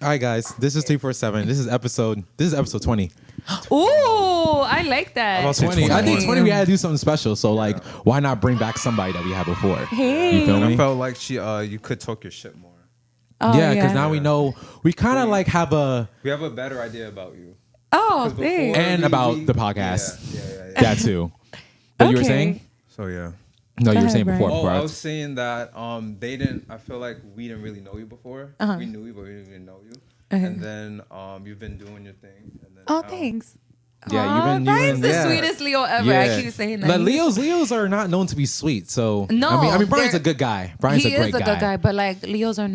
All right, guys. This is 347. This is episode 20. Ooh, I like that. About 20. I think 20 we had to do something special. So like, why not bring back somebody that we had before? Hey. You feel me? I felt like you could talk your shit more. Oh, yeah, because now we know we kind of like have a better idea about you. Oh, Before thanks. and about the podcast. Yeah. That too. But you were saying? So yeah. No, you were ahead, saying Bryan. before. I was saying that they didn't. I feel like we didn't really know you before. We knew you, but we didn't even know you. And then you've been doing your thing. And then, Oh, thanks. Yeah, Brian's the yeah. sweetest Leo ever. Yeah. I keep saying that. But Leos are not known to be sweet. So No, I mean Brian's they're- a good guy. Brian's he a great is a good guy, but like Leos are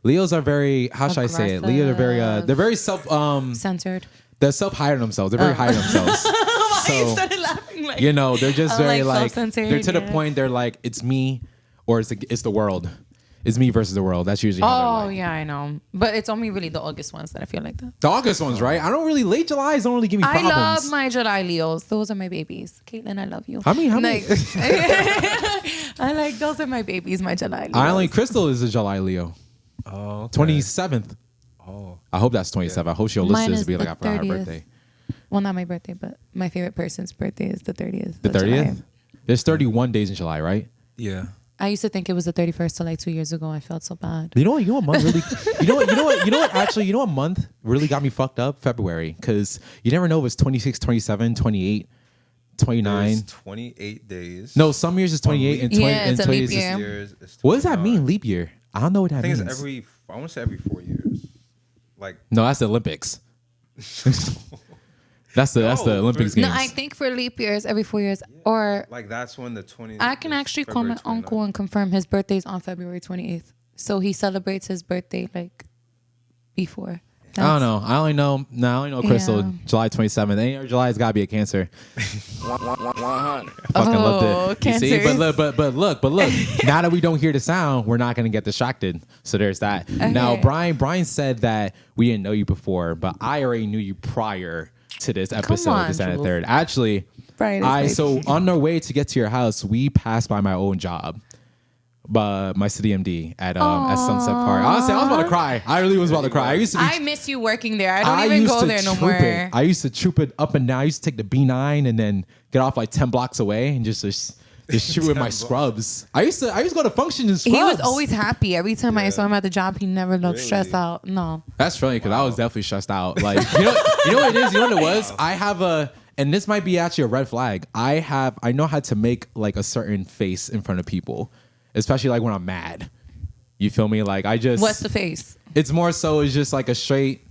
Leos are very, how should I say it? Leos are very they're very censored. they're self-hiding themselves. They're very hiding themselves. Why you So, started laughing like they're just very like self-censored, they're to the yeah. point they're like it's me or it's the world. It's me versus the world. That's usually how they're Oh like. yeah, I know. But it's only really the August ones that I feel like that. The August ones, right? I don't really late Julys don't really give me I problems. love my July Leos. Those are my babies. Caitlin, I love you. How many? Like, I like those are my babies, my July Leos. Crystal is a July Leo. Oh, 27th. Oh, I hope that's 27th. I hope she'll listen Mine to this is and be like, the I forgot her 30th. birthday. Well, not my birthday, but my favorite person's birthday is the 30th. The of July. 30th? There's 31 days in July, right? yeah. I used to think it was the 31st till like 2 years ago. I felt so bad. You know what month really actually, you know what month really got me fucked up? February. Because you never know if it's 26, 27, 28, 29. There's 28 days. No, some years it's 28 and 20 Yeah, and it's a 20 leap is year. Years is What does that 29. mean, leap year? I don't know what that I think means. it's I want to say every 4 years. Like No, that's the Olympics. That's the Olympics games. No, I think for leap years, every 4 years. Or like that's when the 20. I can actually call my uncle and confirm his birthday's on February 28th. So he celebrates his birthday like before. I don't know. I only know Crystal, Yeah. July 27th. Any other July's got to be a Cancer. 100. Fucking loved it. You see? Cancers. But look. Now that we don't hear the sound, we're not going to get distracted. So there's that. Now, Brian said that we didn't know you before, but I already knew you prior to this episode, on, this and the Jules. third. Actually, Brian is so on our way to get to your house, we passed by my own job. But my city MD at Sunset Park. Honestly, I was about to cry. I really was about to cry. I miss you working there. I don't even used go to there no troop more. it. I used to troop it up and down. I used to take the B9 and then get off like 10 blocks away and just shoot with my scrubs. I used to go to function in scrubs. He was always happy. Every time I saw him at the job, he never looked stressed out. No. That's funny because I was definitely stressed out. Like you know what it is. You know what it was. I have and this might be actually a red flag. I know how to make like a certain face in front of people, especially like when I'm mad. You feel me? Like I just. What's the face? It's more so. It's just like a straight.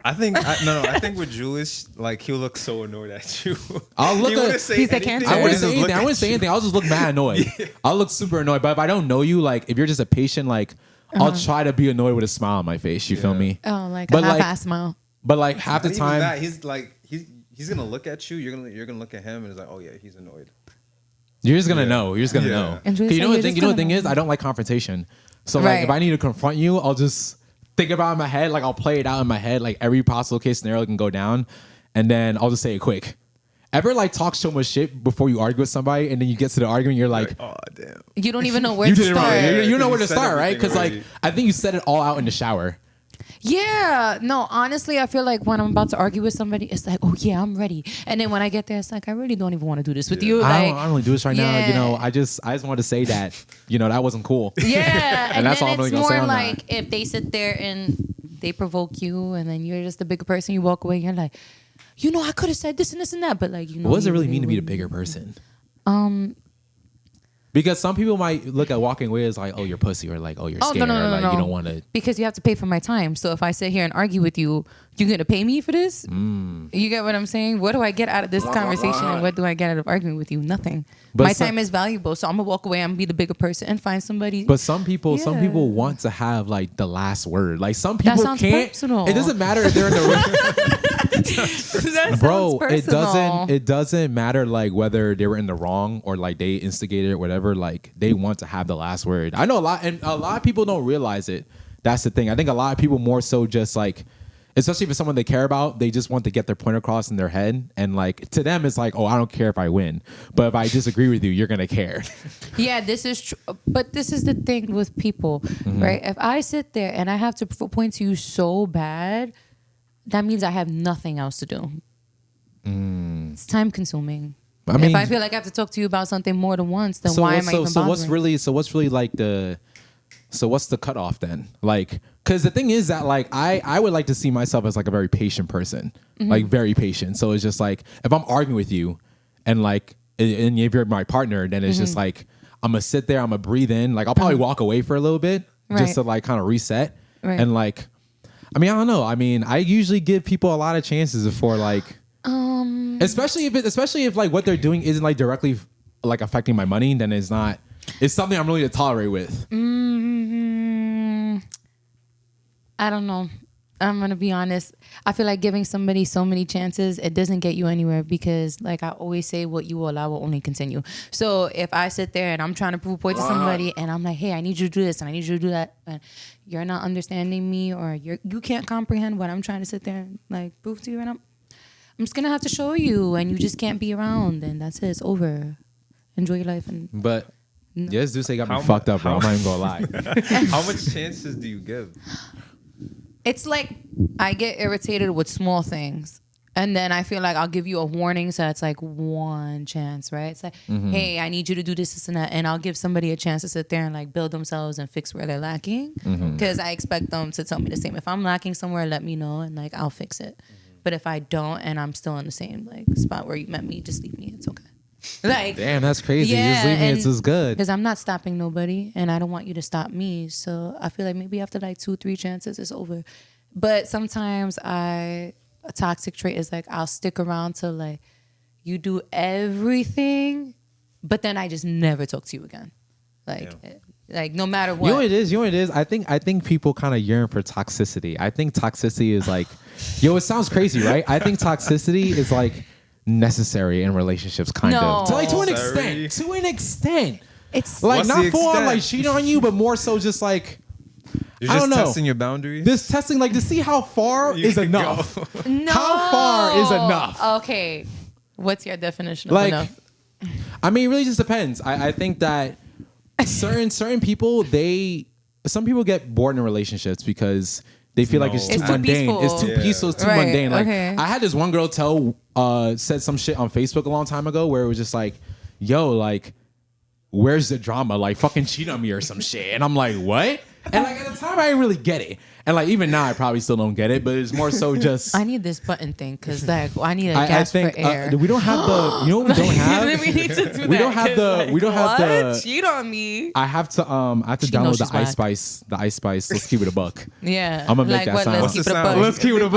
I think I think with Julius, like he'll look so annoyed at you. I'll look. He's a Cancer. I wouldn't He'll say just look anything. I wouldn't at say you. anything. I'll just look mad annoyed. I'll look super annoyed. But if I don't know you, like if you're just a patient, like I'll try to be annoyed with a smile on my face. You feel me? Oh, like But a like- half-ass smile. But like half the Not even time, that, he's like he's gonna look at you. You're gonna look at him, and it's like, oh yeah, he's annoyed. you're just gonna Yeah. know. You're just gonna Yeah. know. And 'Cause Julius you know said what you're thing? just You know what gonna thing know. is? I don't like confrontation. So like Right. if I need to confront you, I'll just think about it in my head. Like I'll play it out in my head. Like every possible case scenario can go down, and then I'll just say it quick. Ever like talk so much shit before you argue with somebody, and then you get to the argument, you're like, Oh damn. You don't even know where you to did it start. right. You know because where you to said start, right? everything Because like already. I think you said it all out in the shower. Yeah. No, honestly, I feel like when I'm about to argue with somebody, it's like, oh yeah, I'm ready. And then when I get there, it's like, I really don't even want to do this with you. I Like, don't really do this right now. You yeah. know, I just wanted to say that, that wasn't cool. yeah. And that's then all I'm really it's gonna say more on that. like if they sit there and they provoke you, and then you're just the bigger person, you walk away, and you're like, I could have said this and this and that, but like, What does it you really mean to be the really- bigger person? Because some people might look at walking away as like, oh, you're pussy, or like, oh, you're Oh, scared, no, or like no. you don't want to. Because you have to pay for my time. So if I sit here and argue with you, you're gonna pay me for this? You get what I'm saying? What do I get out of this conversation, and what do I get out of arguing with you? Nothing. But my some- time is valuable, so I'm gonna walk away. I'm gonna be the bigger person and find somebody. But some people Yeah. want to have like the last word. Like some people sounds can't. personal. It doesn't matter if they're in the That bro. sounds It personal. doesn't matter like whether they were in the wrong or like they instigated it or whatever. Like they want to have the last word. I know a lot of people don't realize it. That's the thing. I think a lot of people more so just like especially if it's someone they care about, they just want to get their point across in their head. And like to them, it's like, oh, I don't care if I win. But if I disagree with you, you're going to care. Yeah, this is true. But this is the thing with people, right? If I sit there and I have to point to you so bad, that means I have nothing else to do. It's time consuming. I mean, if I feel like I have to talk to you about something more than once, then why am I even bothering? So what's really like so what's the cutoff then? Like, because the thing is that like I would like to see myself as like a very patient person, like very patient. So it's just like if I'm arguing with you, and like and if you're my partner, then it's just like I'm gonna sit there, I'm gonna breathe in, like I'll probably walk away for a little bit just to like kind of reset, and like I mean I don't know. I mean I usually give people a lot of chances before like, especially if like what they're doing isn't like directly like affecting my money, then it's something I'm willing to tolerate with. I don't know. I'm going to be honest. I feel like giving somebody so many chances, it doesn't get you anywhere because like I always say, what you will allow will only continue. So if I sit there and I'm trying to prove a point to somebody and I'm like, hey, I need you to do this and I need you to do that, and you're not understanding me or you can't comprehend what I'm trying to sit there and like prove to you, and I'm just going to have to show you, and you just can't be around, and that's it. It's over. Enjoy your life. But yes, Duce got me fucked up, bro. I'm not even gonna lie. How much chances do you give? It's like I get irritated with small things, and then I feel like I'll give you a warning, so it's like one chance, right? It's like, hey, I need you to do this and that, and I'll give somebody a chance to sit there and like build themselves and fix where they're lacking, because I expect them to tell me the same. If I'm lacking somewhere, let me know, and like I'll fix it. But if I don't, and I'm still in the same like spot where you met me, just leave me. It's okay. Like, damn, that's crazy. Just leave me. It's as good. Because I'm not stopping nobody, and I don't want you to stop me. So I feel like maybe after like 2-3 chances, it's over. But sometimes a toxic trait is like I'll stick around till like you do everything, but then I just never talk to you again. Like no matter what. You know what it is? I think people kind of yearn for toxicity. I think toxicity is like, it sounds crazy, right? I think toxicity is like necessary in relationships, kind of. To an extent. To an extent. It's like not for like cheating on you, but more so just like you're just testing your boundaries. This testing, like to see how far is enough. No. How far is enough? Okay. What's your definition of like, enough? I mean, it really just depends. I think that certain people, some people get bored in relationships because they feel like it's too mundane. It's too peaceful. It's too mundane. Like I had this one girl said some shit on Facebook a long time ago where it was just like, yo, like, where's the drama? Like, fucking cheat on me or some shit. And I'm like, what? And like at the time I didn't really get it. And like even now I probably still don't get it, but it's more so just I need this button thing because like I need a gas for air. We don't have the you know what we don't have? We need to do we don't have the we don't have the cheat on me. I have to download the Ice Spice. The Ice Spice. Let's keep it a buck. Yeah. I'm gonna make that sound. Let's keep it a buck. Let's keep it a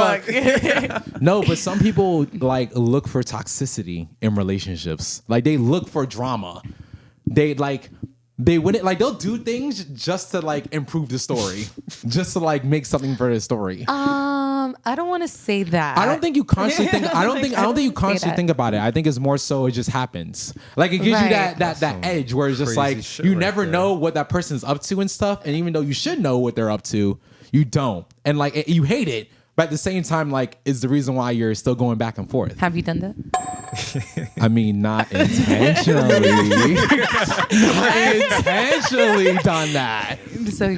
buck. No, but some people like look for toxicity in relationships. Like they look for drama. They wouldn't like they'll do things just to like improve the story, just to like make something for the story. I don't want to say that. I don't think you consciously think. I don't think you consciously think about it. I think it's more so it just happens. Like it gives you that edge where it's just like you never know what that person's up to and stuff. And even though you should know what they're up to, you don't. And like you hate it, but at the same time, like it's the reason why you're still going back and forth. Have you done that? I mean, not intentionally. Not intentionally done that.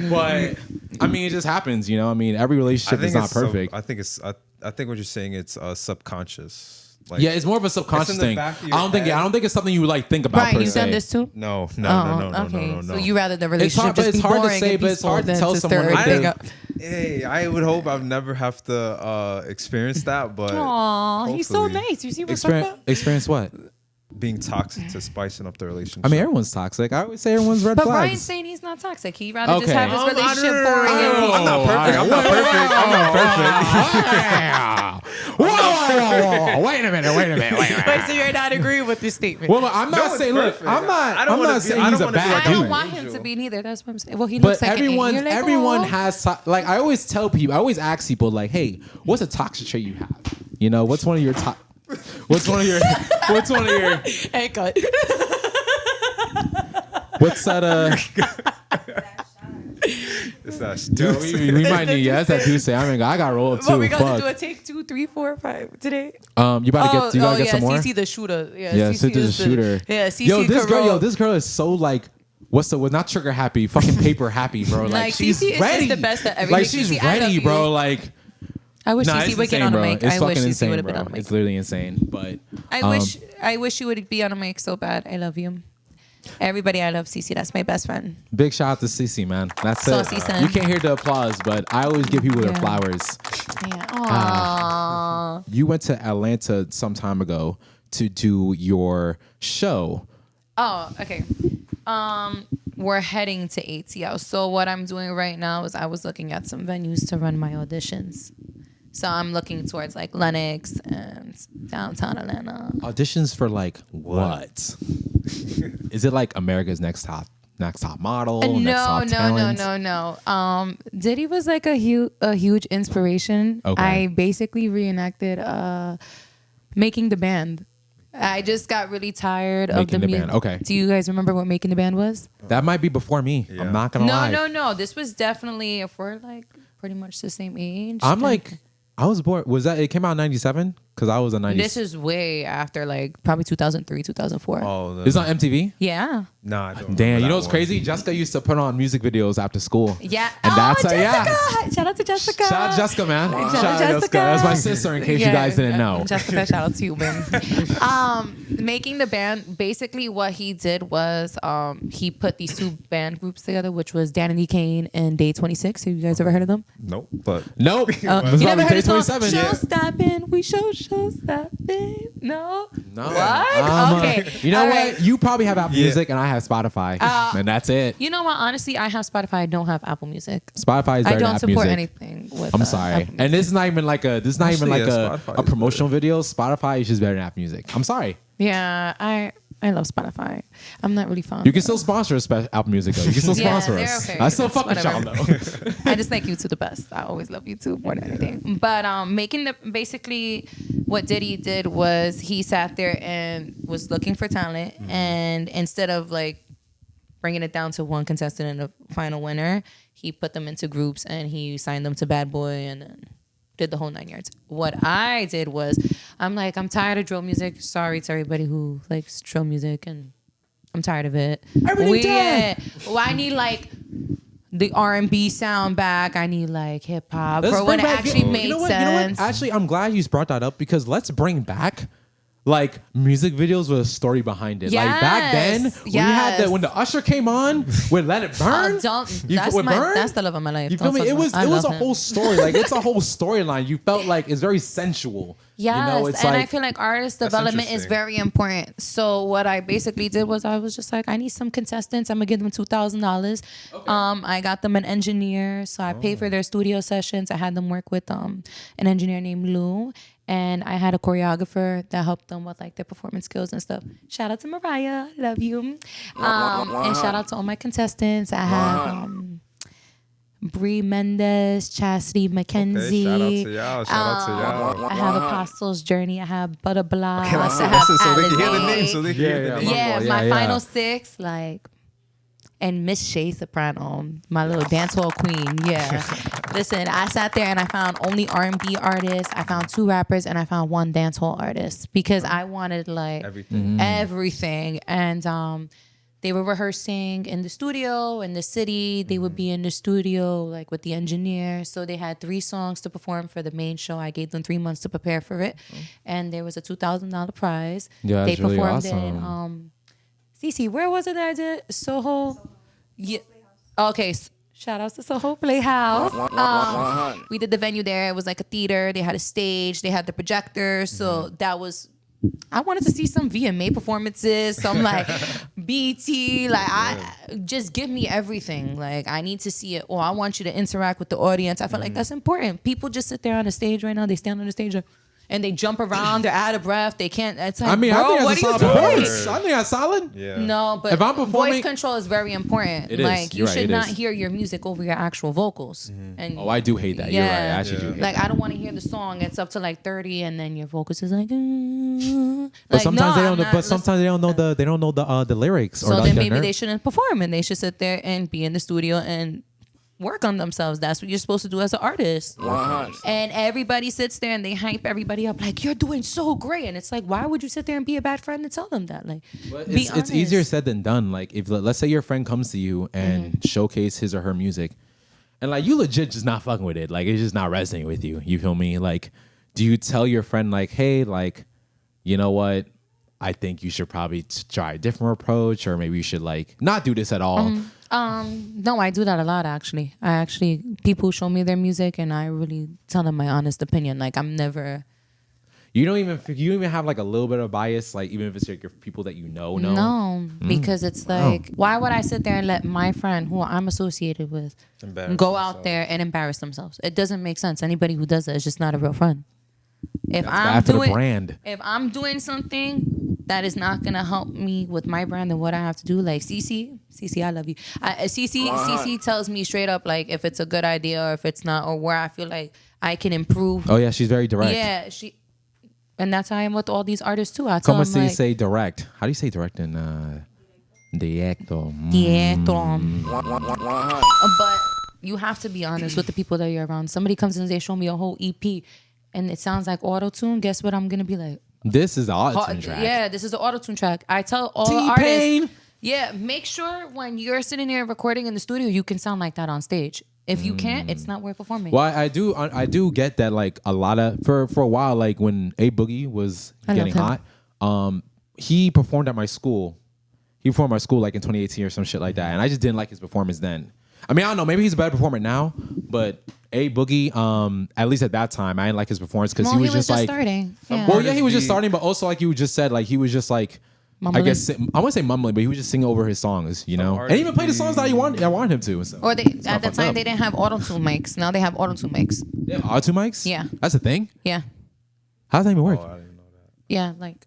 But I mean, it just happens, you know. I mean, every relationship is not perfect. I think what you're saying it's subconscious. Like, yeah, it's more of a subconscious thing. I don't think it's something you would like think about. Bryan, per you've se. done this too? No. Okay. So you rather the relationship just be boring and peaceful, but it's hard to tell someone. Hey, I would hope I've never have to experience that, but he's so nice. You see what's up? Experience what? Being toxic to spicing up the relationship. I mean, everyone's toxic. I always say everyone's red flags. But Bryan's saying he's not toxic. He'd rather just have his relationship boring. I'm not perfect. Whoa! Wait a minute. Wait, so you're not agreeing with this statement? Well, I'm not saying. Look, I'm not saying he's a bad dude. I don't want him to be neither. That's what I'm saying. Well, he but looks like everyone has like I always tell people. I always ask people like, hey, what's a toxic trait you have? You know, what's one of your top? What's one of your hey, cut. What's that That's Yo, we might need. Yeah, that's that Deuce. I mean, I got rolled too. But we got Fuck. to do a take 2, 3, 4, 5 today. You about to get? You gotta get some more. CC the shooter. Yeah, CC the shooter. Yeah, CC. Yo, this girl is so like. What's the? Well, not trigger happy. Fucking paper happy, bro. Like she's CC is ready. just the best at everything. Like she's CC, I ready, love bro. you. Like. I wish Nah, CC it's would get insane, on a bro. mic. It's I wish fucking CC insane, would have been bro. on a mic. It's literally insane. But I wish you would be on a mic so bad. I love you. Everybody, I love CC. That's my best friend. big shout out to Cece, man. That's Saucy it. son. You can't hear the applause, but I always give people their Yeah. flowers. Yeah. Aww. You went to Atlanta some time ago to do your show. Oh, okay. We're heading to ATL. So what I'm doing right now is I was looking at some venues to run my auditions. So I'm looking towards like Lenox and downtown Atlanta. Auditions for like what? Is it like America's Next Top Model? Next Top Talent? No. Diddy was like a huge inspiration. Okay. I basically reenacted Making the Band. I just got really tired of Making the the music. Band, okay. Do you guys remember what Making the Band was? That might be before me. Yeah. I'm not gonna lie. No. This was definitely, if we're like pretty much the same age. I'm then- like, I was born. Was that? It came out in '97 because I was a '90s. This is way after like probably 2003, 2004. Oh, It's on MTV. Yeah. nah. I don't Damn, remember you know that what's one. crazy? Jessica used to put on music videos after school. Yeah. And that's how- yeah. Jessica. Shout out to Jessica. Shout out Jessica, man. Shout out Shout out Jessica. That's my sister, in case you guys didn't know. Jessica, shout out to you, man. Making the Band, basically what he did was he put these two band groups together, which was Danity Kane and Day 26. Have you guys ever heard of them? Nope. But Nope. You That's never probably heard Day of the song? 27. Show Yeah. stopping, we show stopping. No? No. What? Okay. You know All what? right. You probably have Apple Yeah. Music, and I have Spotify, and that's it. You know what? Honestly, I have Spotify. I don't have Apple Music. Spotify is I better than don't Apple support Music. anything with I'm sorry, Apple and this is not even like a Actually, yeah, Spotify a is promotional video. Spotify is just better than Apple Music. I'm sorry. Yeah, I love Spotify. I'm not really fond. You can still sponsor us, Apple Music though. You can still Yeah, sponsor they're us. okay. I still It's fuck with y'all whatever. though. I just like YouTube the best. I always love YouTube more than anything. But basically what Diddy did was he sat there and was looking for talent, and instead of like bringing it down to one contestant and a final winner, he put them into groups and he signed them to Bad Boy and then did the whole 9 yards. What I did was I'm tired of drill music. Sorry to everybody who likes drill music, and I'm tired of it. Well, I need like the R&B sound back. I need like hip hop for when it actually made You know what? sense. Actually, I'm glad you brought that up because let's bring back like music videos with a story behind it. Like back then, Yes. we had Yes. when the Usher came on with "Let It Burn." That's the love of my life. You feel Don't me? fuck It was I a love him. whole story. Like it's a whole storyline. You felt like it's very sensual. Yes, You know, it's and like I feel like artist development is interesting. very important. So what I basically did was I was just like, I need some contestants. I'm gonna give them $2,000. I got them an engineer, so I paid for their studio sessions. I had them work with an engineer named Lou, and I had a choreographer that helped them with like their performance skills and stuff. Shout out to Mariah, love you. And shout out to all my contestants. I have Bree Mendez, Chastity McKenzie. Okay, shout out to y'all. I have Apostles Journey. I have Butter Blast. Okay, I listen, have so they can hear the Alizé. name. So they can hear the name. Yeah, boy. my Yeah, final yeah. 6, like, and Miss Shay Soprano, my little dancehall queen. Yeah. Listen, I sat there and I found only R&B artists. I found 2 rappers and I found 1 dancehall artist because I wanted like everything. And they were rehearsing in the studio in the city. They would be in the studio like with the engineer. So they had 3 songs to perform for the main show. I gave them 3 months to prepare for it, and there was a $2,000 prize. Yeah, they that's really performed awesome. in Cece, where was it that I did? Soho. Yeah. Okay. Shout outs to Soho Playhouse. We did the venue there. It was like a theater. They had a stage. They had the projector. So that was. I wanted to see some VMA performances, some like BT, like I just give me everything. Like I need to see it, or I want you to interact with the audience. I feel like that's important. People just sit there on the stage right now. They stand on the stage and they jump around. They're out of breath. They can't. It's like, I mean, bro, I think what that's a are you solid doing? performance. I think that's solid. Yeah. No, but If I'm performing- voice control is very important. It is. Like you You're right, should it not is. hear your music over your actual vocals. And Oh, I do hate that. You're right. I Yeah. actually do hate like that. I don't want to hear the song. It's up to like 30, and then your vocals is like. But sometimes they don't. I'm not But sometimes they don't know the lyrics. So or then like maybe the they shouldn't perform, and they should sit there and be in the studio and work on themselves. That's what you're supposed to do as an artist. 100. And everybody sits there and they hype everybody up like, you're doing so great. And it's like, why would you sit there and be a bad friend and tell them that? Like, But be it's easier said than done. Like, if let's say your friend comes to you and showcase his or her music, and like you legit just not fucking with it, like it's just not resonating with you. You feel me? Like, do you tell your friend like, hey, like, you know what? I think you should probably try a different approach, or maybe you should like not do this at all. No, I do that a lot, actually. People show me their music and I really tell them my honest opinion. Like, I'm never... You don't even have like a little bit of bias, like even if it's like your people that you know. No, because it's like, why would I sit there and let my friend who I'm associated with go out there and embarrass themselves? It doesn't make sense. Anybody who does that is just not a real friend. If I'm I'm doing something that is not gonna help me with my brand, then what I have to do, like Cece, I love you. Cece tells me straight up, like if it's a good idea or if it's not, or where I feel like I can improve. Oh yeah, she's very direct. Yeah, and that's how I am with all these artists too. I tell them like, say direct. How do you say direct in directo? Directo. 100. But you have to be honest with the people that you're around. Somebody comes and they show me a whole EP and it sounds like auto-tune. Guess what I'm gonna be like? This is the auto-tune track. Yeah, this is the auto-tune track. I tell all the artists, yeah, make sure when you're sitting there recording in the studio, you can sound like that on stage. If you can't, it's not worth performing. Well, I do get that. Like a lot of for a while, like when A Boogie was getting hot, he performed at my school. He performed at my school like in 2018 or some shit like that, and I just didn't like his performance then. I mean, I don't know. Maybe he's a better performer now, but A Boogie, at least at that time, I didn't like his performance because he was just like starting. Yeah. Well, yeah, he was just starting, but also like you just said, like he was just like. Mumbling. I guess I wouldn't say mumbling, but he was just singing over his songs, you know, and even play the songs that I wanted him to. So. Or at the time they didn't have auto-tune mics. Now they have auto-tune mics. They have auto-tune mics? Yeah, that's a thing. Yeah. How does that even work? I didn't know that. Yeah, like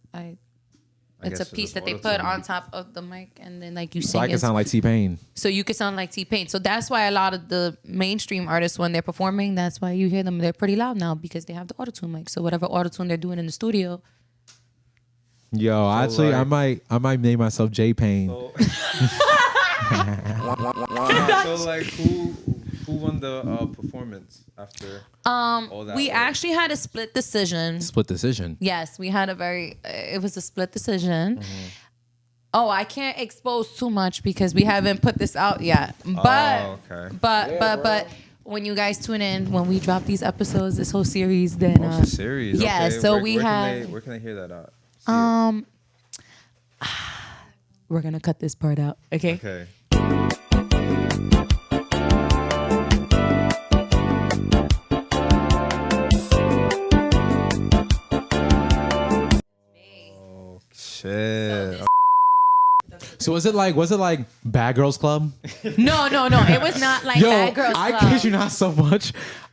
it's a piece that they put on top of the mic, and then like you sing. So I can sound like T-Pain. So you can sound like T-Pain. So that's why a lot of the mainstream artists, when they're performing, that's why you hear them. They're pretty loud now because they have the auto-tune mic. So whatever auto-tune they're doing in the studio. Yo, so actually, like, I might name myself J Pain. So, so like, who won the performance after all that? We actually had a split decision. Split decision. Yes, we had it was a split decision. Oh, I can't expose too much because we haven't put this out yet. But okay. but when you guys tune in, when we drop these episodes, this whole series, then series. Yeah, okay. so where can I hear that at? We're gonna cut this part out. Okay. Okay. Oh shit. So was it like Bad Girls Club? No. It was not like Bad Girls Club. I kid you not so much.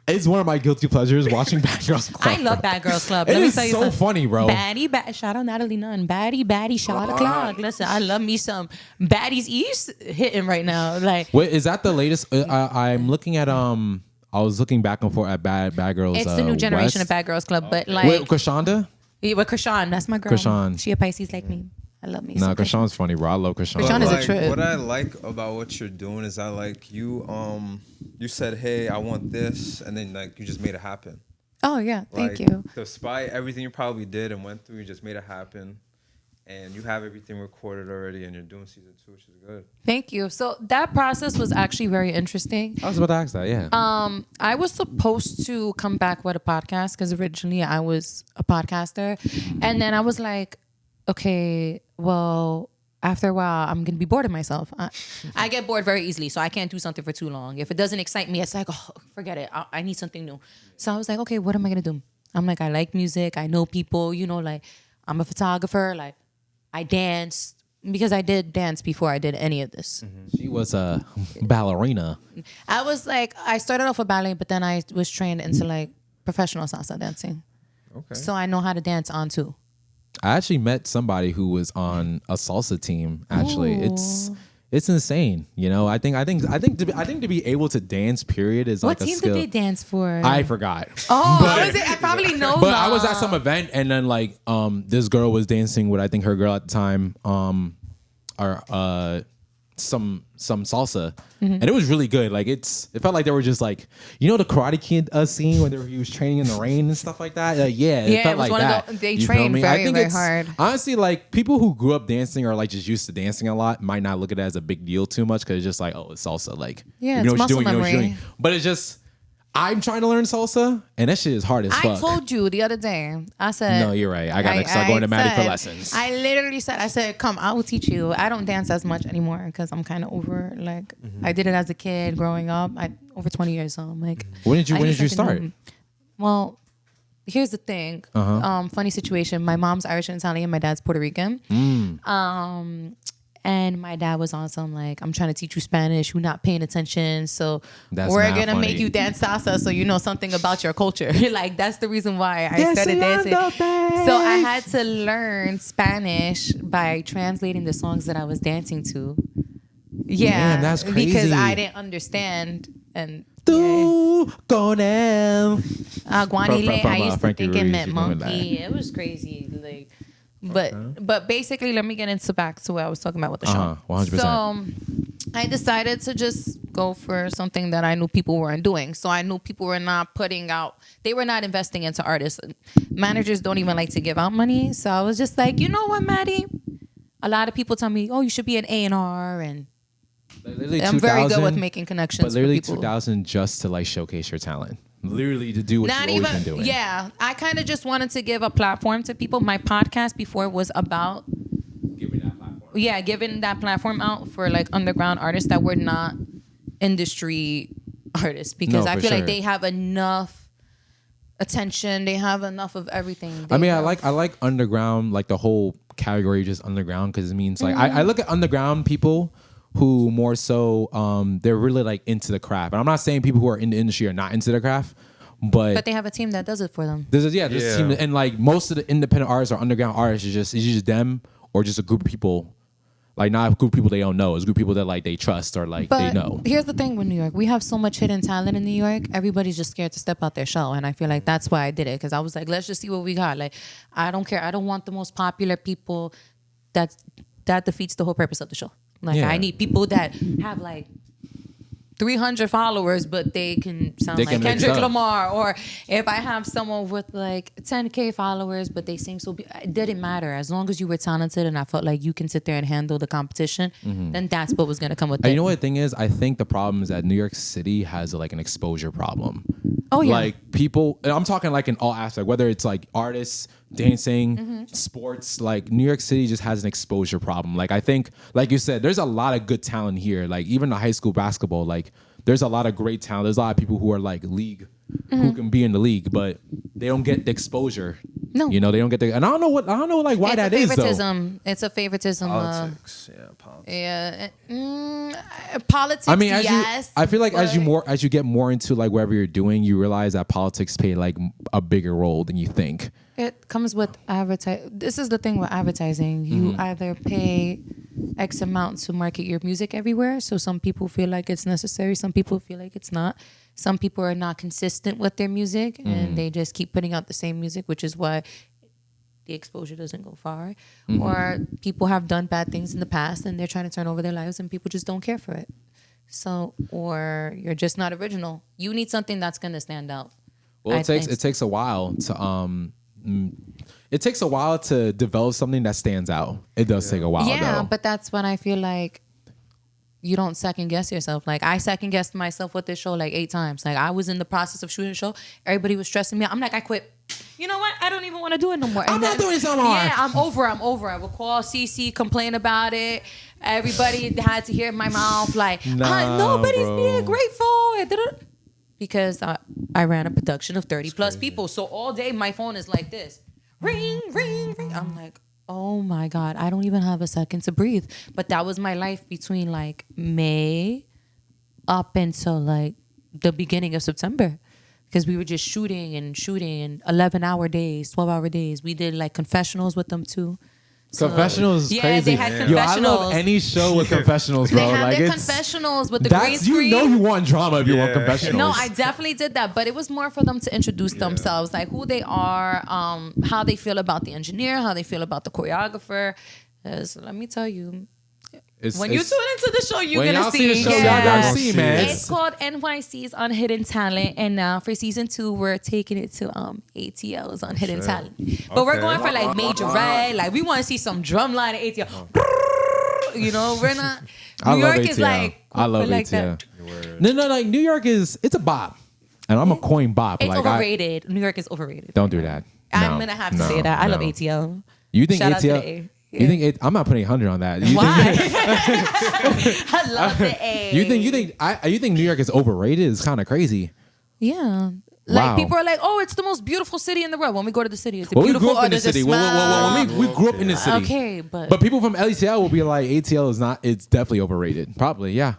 It's one of my guilty pleasures watching Bad Girls Club. I love Bad Girls Club. It is so funny, bro. Shout out Natalie Nunn. Baddie, shout out Clock. Listen, I love me some Baddies East hitting right now. Like, wait, is that the latest? I'm looking at I was looking back and forth at Bad Girls. It's the new generation of Bad Girls Club, but like with Krishanda. Yeah, with Krishan, that's my girl. Krishan. She a Pisces like me. I love me. No, Krishan's funny, bro. I love Krishan. Krishan is a trip. What I like about what you're doing is I like you said, hey, I want this, and then like you just made it happen. Oh yeah, thank like, you. Despite everything you probably did and went through, you just made it happen. And you have everything recorded already, and you're doing season 2, which is good. Thank you. So that process was actually very interesting. I was about to ask that, yeah. I was supposed to come back with a podcast because originally I was a podcaster. And then I was like, okay, well, after a while, I'm going to be bored of myself. I get bored very easily, so I can't do something for too long. If it doesn't excite me, it's like, oh, forget it. I need something new. So I was like, okay, what am I going to do? I'm like, I like music. I know people, you know, like I'm a photographer. Like I dance because I did dance before I did any of this. She was a ballerina. I was like, I started off with ballet, but then I was trained into like professional salsa dancing. Okay. So I know how to dance on too. I actually met somebody who was on a salsa team. Actually, Ooh. it's insane. You know, I think to be able to dance, period, is What like a team skill. did they dance for? I forgot. Oh, I probably know. But I was at some event, and then like this girl was dancing with I think her girl at the time, or some some salsa, and it was really good. Like it felt like they were just like, you know, the Karate Kid scene when he was training in the rain and stuff like that. It felt it was like that. they train very hard. Honestly, like people who grew up dancing or like just used to dancing a lot might not look at it as a big deal too much because it's just like, oh, it's salsa. Like yeah, you know it's what you're doing, muscle you know what you're memory. doing. But it's just. I'm trying to learn salsa, and that shit is hard as fuck. I told you the other day. I said, no, you're right. I gotta start going to Maddy for lessons. I literally said, I said, come, I will teach you. I don't dance as much anymore because I'm kind of over. Like, I did it as a kid growing up. Over 20 years, so I'm like. When did you start? Well, here's the thing. Funny situation. My mom's Irish and Italian. My dad's Puerto Rican. And my dad was on some like, I'm trying to teach you Spanish. You're not paying attention. So we're going to make you dance salsa so you know something about your culture. Like, that's the reason why I started dancing. So I had to learn Spanish by translating the songs that I was dancing to. Yeah. Damn, that's crazy. Because I didn't understand. And Tú con él. Guanile, I used to Frankie think it Ruiz, meant you remember monkey. It was crazy. Like, but basically, let me get into back to what I was talking about with the show. 100%. So I decided to just go for something that I knew people weren't doing. So I knew people were not putting out, they were not investing into artists. Managers don't even like to give out money. So I was just like, you know what, Maddy? A lot of people tell me, oh, you should be an A&R and I'm very good with making connections. But literally with people. 2000 just to like showcase your talent. Literally to do what you've always been doing. Yeah, I kind of just wanted to give a platform to people. My podcast before was about giving that platform. Yeah, giving that platform out for like underground artists that were not industry artists because I feel like they have enough attention. They have enough of everything. I like underground, like the whole category just underground because it means like I look at underground people who more so they're really like into the craft. And I'm not saying people who are in the industry are not into the craft, but they have a team that does it for them. There's a team, and like most of the independent artists or underground artists it's just them or just a group of people. Like not a group of people they don't know. It's a group of people that like they trust or like they know. Here's the thing with New York. We have so much hidden talent in New York. Everybody's just scared to step out their shell. And I feel like that's why I did it. Because I was like, let's just see what we got. Like, I don't care. I don't want the most popular people. That defeats the whole purpose of the show. Like, I need people that have like 300 followers, but they can sound like Kendrick Lamar. Or if I have someone with like 10K followers, but they sing it didn't matter. As long as you were talented and I felt like you can sit there and handle the competition, then that's what was going to come with it. You know what the thing is? I think the problem is that New York City has like an exposure problem. Oh, yeah. Like people, I'm talking like in all aspects, whether it's like artists, dancing, sports, like New York City just has an exposure problem. Like I think, like you said, there's a lot of good talent here. Like even the high school basketball, like there's a lot of great talent. There's a lot of people who are like league, who can be in the league, but they don't get the exposure. No, you know they don't get the. And I don't know like why that is though. It's a favoritism. Politics, politics. Yeah, politics. I mean, I feel like as you get more into like whatever you're doing, you realize that politics play like a bigger role than you think. It comes with This is the thing with advertising. You either pay X amount to market your music everywhere. So some people feel like it's necessary. Some people feel like it's not. Some people are not consistent with their music and they just keep putting out the same music, which is why the exposure doesn't go far. Or people have done bad things in the past and they're trying to turn over their lives and people just don't care for it. So, or you're just not original. You need something that's going to stand out. Well, it takes a while to it takes a while to develop something that stands out. It does take a while. Yeah, but that's when I feel like you don't second guess yourself. Like I second guessed myself with this show like 8 times. Like I was in the process of shooting a show. Everybody was stressing me out. I'm like, I quit. You know what? I don't even want to do it no more. I'm not doing this no more. Yeah, I'm over. I would call CC, complain about it. Everybody had to hear my mouth like, nobody's being grateful. Because I ran a production of 30 plus people. So all day my phone is like this. Ring, ring, ring. I'm like, oh my God, I don't even have a second to breathe. But that was my life between like May up until like the beginning of September. Because we were just shooting and 11-hour days, 12-hour days. We did like confessionals with them too. Confessionals is crazy. They had confessionals. Yo, I love any show with confessionals, bro. They had like their confessionals with the green screen. You know you want drama if you want confessionals. No, I definitely did that, but it was more for them to introduce themselves, like who they are, how they feel about the engineer, how they feel about the choreographer. Let me tell you, When you tune into the show, you're when gonna y'all see the show, y'all Yeah. gonna see, man. It's called NYC's on Hidden Talent, and now for season 2, we're taking it to ATL's on Hidden Talent. But we're going for like Major Ray. Like we want to see some drum line at ATL. You know, we're not. New York is like I love like ATL. that. No, like New York it's a bop, and I'm a coin bop. It's like overrated. New York is overrated. don't do that. I'm No, gonna have to no, say that. I love no. ATL. You think Shout out to ATL? the A. You think I'm not putting 100 on that? You Why? Think, I love the A. you think New York is overrated? It's kind of crazy. Yeah. Like Wow. people are like, oh, it's the most beautiful city in the world. When we go to the city, it's Well, we beautiful. grew up in the there's a city. smell. We grew up in the city. Okay, but But people from LETL will be like, ATL is not. It's definitely overrated. Probably, yeah.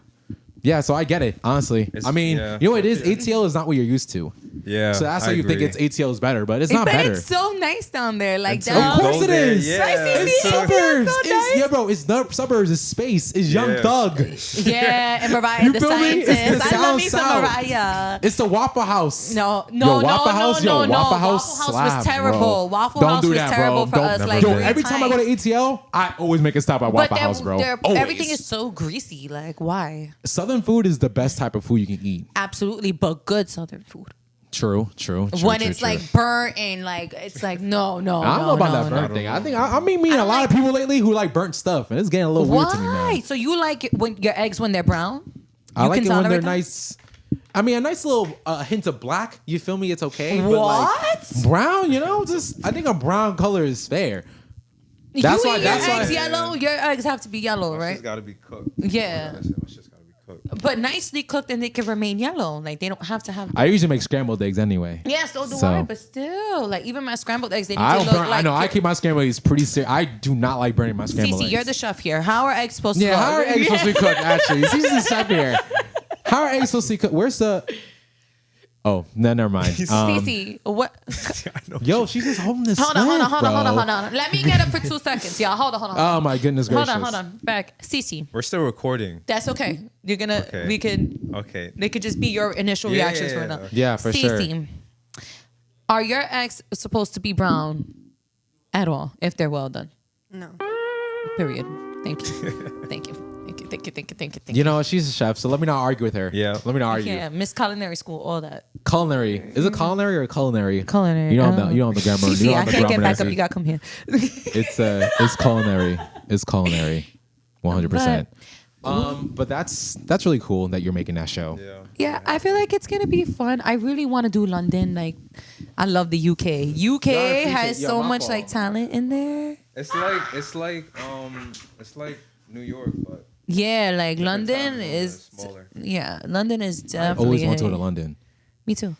Yeah, so I get it, honestly. I mean, yeah. you know what it is? ATL is not what you're used to. Yeah. So that's I why you think agree. it's ATL is better, but it's not but better. it's so nice down there. Like Until down. Of course go it there, is. Yeah. Right, It's see, suburbs. so It's, nice. yeah, bro. It's not suburbs. It's space. It's Young Yeah. Thug. Yeah, and Mariah You the feel me? It's the scientist. I love me some South. Mariah. It's the Waffle House. No, Yo, Waffle House, yo, Waffle House was slap, terrible. bro. Waffle Don't House do was that, terrible bro. for us. Never Like been. Yo, every time I go to ATL, I always make a stop at Waffle House, bro. Always. everything is so greasy. Like, why? Southern food is the best type of food you can eat. Absolutely, but good Southern food. True. When it's like burnt and like it's like no. I don't know about that burnt thing. I think I mean meeting a lot of people lately who like burnt stuff, and it's getting a little weird to me, Why? man. So you like it when your eggs when they're brown? I like it when they're tolerate that? nice. I mean, a nice little hint of black. You feel me? It's okay. But What? like brown, you know, just I think a brown color is fair. That's you why. eat That's your why. eggs yellow. Your eggs have to be yellow, It's right? just gotta be cooked. Yeah. It's just gotta be cooked. But nicely cooked, and they can remain yellow. Like they don't have to have. I usually make scrambled eggs anyway. Yeah, so do So- I. But still, like even my scrambled eggs, they need I to don't look burn. like. I know. I keep my scrambled eggs pretty serious. I do not like burning my scrambled Cece, eggs. you're the chef here. How are eggs supposed to Yeah, look? how are eggs supposed to be cooked? Actually, Cece's the chef here. How are eggs supposed to be cooked? Where's the? Oh, no, never mind. Cece, what? Yo, she's just holding this. Hold on. bro. Let me get up for 2 seconds, y'all. Hold on. Oh my goodness gracious. Hold on. Back. Cece, We're still recording. that's okay. You're gonna. Okay. We could. Okay. They could just be your initial Yeah, reactions yeah, right yeah. now. Yeah, for sure. Cece, are your eggs supposed to be brown at all if they're well done? No. Period. Thank you. Thank you. You know, she's a chef, so let me not argue with her. Yeah. Let me not argue. Yeah, Miss Culinary School, all that. Culinary. Is it culinary or culinary? Culinary. You don't know. You don't know the grammar. Cece, you don't I know the can't get grammar back up. answer. You gotta come here. It's culinary. It's culinary. 100%. But that's really cool that you're making that show. Yeah. Yeah, I feel like it's gonna be fun. I really want to do London. Like, I love the UK. UK has so much like talent in there. It's like New York, but Yeah, like London time zone is. smaller. Yeah, London is I definitely. always want to go to London. Me too.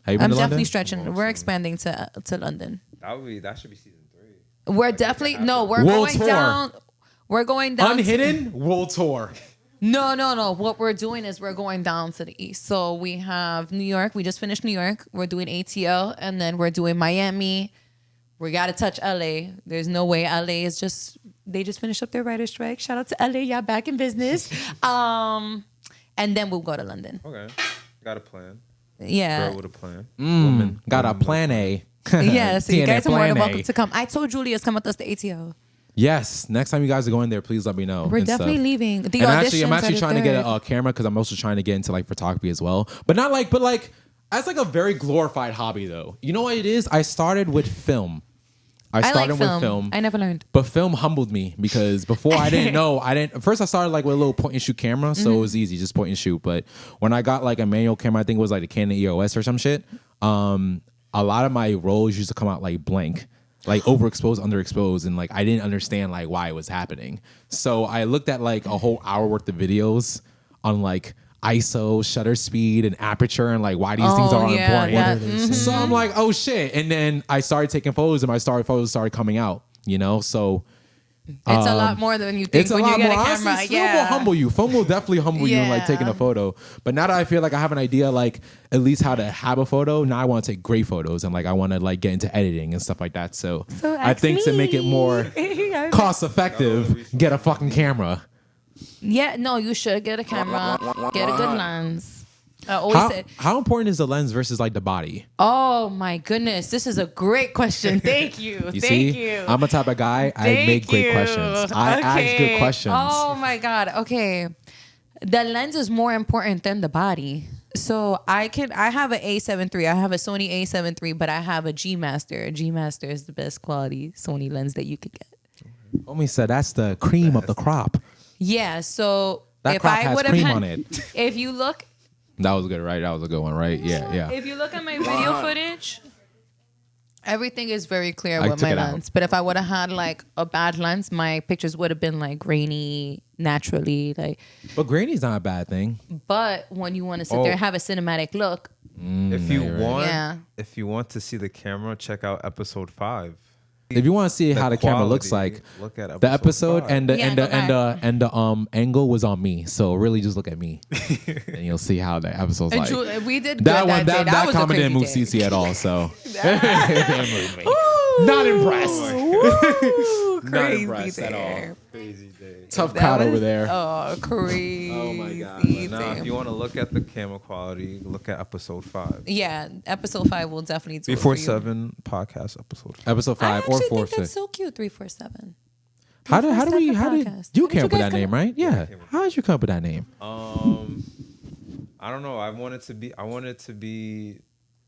Have you been I'm to definitely London? stretching. We're expanding to London. that should be season 3. We're definitely no. We're World going tour. down. We're going down. Unhidden World Tour. No. What we're doing is we're going down to the east. So we have New York. We just finished New York. We're doing ATL, and then we're doing Miami. We got to touch LA. There's no way LA is just. They just finished up their writer's strike. Shout out to LA. Y'all back in business. And then we'll go to London. Okay. Got a plan. Yeah. Girl with a plan. Got a plan A. Yeah. So you TNA guys are more than plan A. welcome to come. I told Julius come with us to ATL. Yes. Next time you guys are going there, please let me know. We're and definitely stuff. leaving. The And actually, I'm auditions actually are trying to get the a camera because I'm also trying to get into like photography as well. But as like a very glorified hobby though. You know what it is? I started with film. I started with film. I never learned. But film humbled me because before I didn't know. First I started like with a little point and shoot camera, so it was easy, just point and shoot. But when I got like a manual camera, I think it was like the Canon EOS or some shit. A lot of my rolls used to come out like blank, like overexposed, underexposed, and like I didn't understand like why it was happening. So I looked at like a whole hour worth of videos on like ISO, shutter speed, and aperture, and like why these things are important. Yeah. So I'm like, oh shit. And then I started taking photos and my photos started coming out, you know? So It's a lot more than you think it's a when lot you get more. a camera. Honestly, film will humble you. Film will definitely humble you in like taking a photo. But now that I feel like I have an idea, like at least how to have a photo, now I want to take great photos and like I want to like get into editing and stuff like that. So I think to make it more cost effective, get a fucking camera. Yeah, no, you should get a camera, get a good lens. I always said, how important is the lens versus like the body? oh my goodness, this is a great question. Thank you. You Thank see, you. I'm a type of guy. I Thank make great you. questions. I ask good questions. Oh my God. Okay. The lens is more important than the body. So I have an A7 III. I have a Sony A7 III, but I have a G Master. A G Master is the best quality Sony lens that you could get. Homie said that's the cream of the crop. Yeah. So That if crop I has would cream have, on it. if you look, That was good, right? That was a good one, right? Yeah. if you look at my video footage, everything is very clear I with took my it out. lens. But if I would have had like a bad lens, my pictures would have been like grainy naturally. Like, But grainy's not a bad thing. but when you want to sit there and have a cinematic look, If you want, Yeah. if you want to see the camera, check out episode 5. If you want to see how the camera looks quality, like, look at the episode 5. and the Yeah, and go the and back. the and the angle was on me. So really, just look at me, and you'll see how the episode's and like. we did good That one, day. that was a comment didn't move crazy day. CC at all. So not impressed. Ooh, Not crazy impressed at all. there. Crazy day. Tough That crowd over was- there. Oh, crazy. Oh my God. But now, if you want to look at the camera quality, look at episode 5. Yeah, episode 5 will definitely do it for you. 347 podcast episode 5. Episode I 5 or actually 4 think that's 6. so cute. 347. How did Podcast. you How came did up with you that guys name, come up- right? Yeah. came up- How did you come up with that name? I don't know. I wanted to be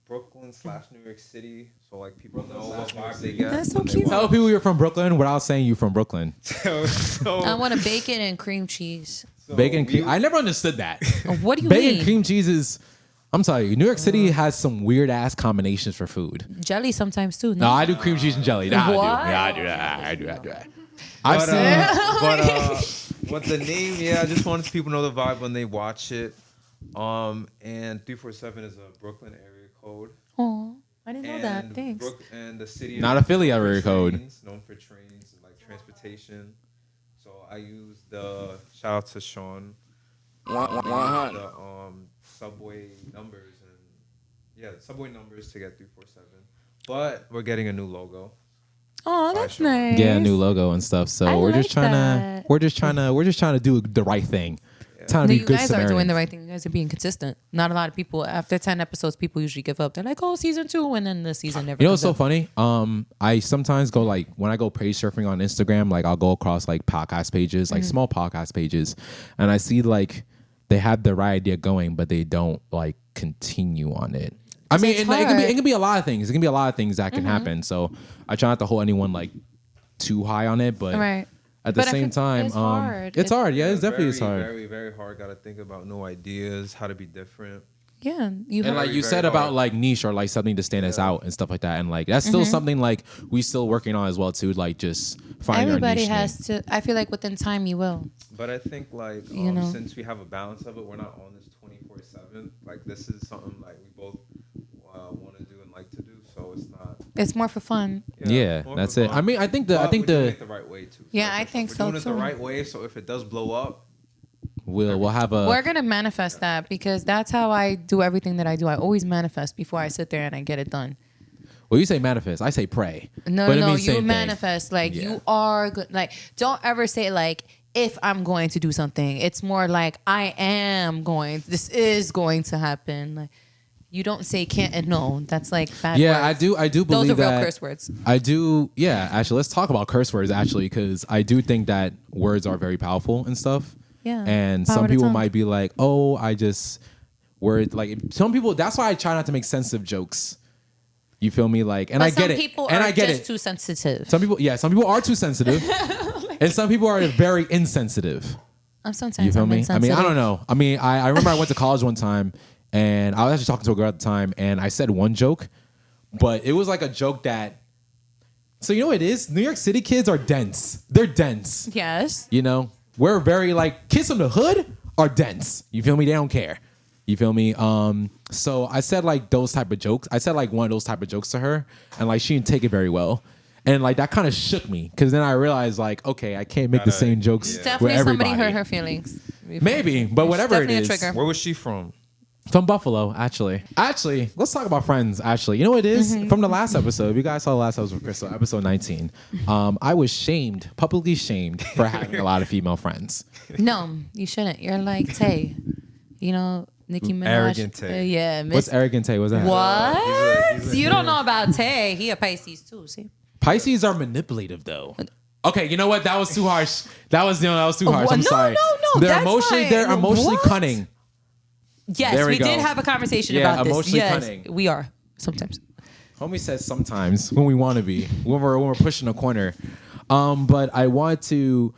Brooklyn / New York City, so like people know what vibe they get. That's so when they cute. watch. Tell people you're from Brooklyn without saying you from Brooklyn. So I want a bacon and cream cheese. Bacon we- cream. I never understood that. What do you Bacon mean? cream cheese is. I'm telling you, New York City has some weird ass combinations for food. Jelly sometimes too. No, I do cream cheese and jelly. Nah, What? I do that. I do that. I've But, seen. but the name, yeah, I just wanted people to know the vibe when they watch it. And 347 is a Brooklyn area code. Oh, I didn't know that. And Thanks. And the city Not is a Philly known for area code. trains, known for trains and like transportation. So I use the shout out to Sean. 100. The subway numbers and subway numbers to get 347. But we're getting a new logo. Oh, that's Sure. nice. Yeah, new logo and stuff. So I we're like just trying that. to we're just trying to do the right thing. Trying to No, be you good guys are doing Samaritans. the right thing. You guys are being consistent. Not a lot of people after 10 episodes, people usually give up. They're like, "Oh, season 2," and then the season never. You know what's comes so up. funny? I sometimes go like when I go page surfing on Instagram, like I'll go across like podcast pages, like small podcast pages, and I see like they have the right idea going, but they don't like continue on it. I mean, it's and, like, it hard. can be a lot of things. It can be a lot of things that can happen. So I try not to hold anyone like too high on it, but Right. at the But I same feel- time, it's hard. it's hard. Yeah, it's definitely very, hard. Very, very hard. Got to think about new ideas, how to be different. Yeah, you And have. like you very said about hard. like niche or like something to stand us out and stuff like that, and like that's still something like we still working on as well too. Like just finding Everybody our niche has to. I feel like within time you will. But I think like You know. since we have a balance of it, we're not on this 24/7. Like this is something like we both want to do and like to do. So it's not. It's more for fun. Yeah, more that's for it. fun. I mean, I think But we're doing the it the right way too. Yeah, Like, I think we're so, doing it the too. right way. So if it does blow up, we'll have a We're gonna manifest that because that's how I do everything that I do. I always manifest before I sit there and I get it done. well, you say manifest, I say pray. No, But it no, means you same thing. manifest like Yeah. you are good. Like, don't ever say like if I'm going to do something. It's more like I am going. This is going to happen. Like, you don't say can't and no. That's like bad. Yeah, words. I do believe Those are real that. curse words. I do. Yeah, actually, let's talk about curse words actually, because I do think that words are very powerful and stuff. Yeah, And power some to people tongue. might be like, "Oh, I just word like." Some people. That's why I try not to make sensitive jokes. You feel me? Like, and But I get some it. people and are I get just it. too sensitive. Some people are too sensitive, and some people are very insensitive. I'm sometimes. You feel I'm me? I mean, insensitive. I don't know. I mean, I remember I went to college one time, and I was actually talking to a girl at the time, and I said one joke, but it was like a joke that. So you know what it is? New York City kids are dense. They're dense. Yes. You know, we're very like kids from the hood are dense. You feel me? They don't care. You feel me? So I said like those type of jokes. I said like one of those type of jokes to her, and like she didn't take it very well. And like that kind of shook me because then I realized like, okay, I can't make the Gotta- same jokes yeah. with Definitely somebody everybody. hurt her feelings. Maybe, but whatever it definitely a is. trigger. where was she from? From Buffalo, actually. Actually, let's talk about friends, actually. You know what it is? From the last episode, if you guys saw the last episode with Crystal, episode 19, I was publicly shamed for having a lot of female friends. No, you shouldn't. You're like Tay. You know, Nicki Minaj. Arrogant Tay. Yeah. What's arrogant Tay? What's that? What? He's a You don't know about Tay. He a Pisces too. See. Pisces are manipulative though. Okay, you know what? That was too harsh. That was too harsh. I'm No, sorry. no, They're that's emotionally fine. they're emotionally What? cunning. Yes, There we we go. did have a conversation Yeah, about this. emotionally Yes, cunning. we are sometimes. Homie says sometimes when we want to be when we're pushing a corner. But I want to,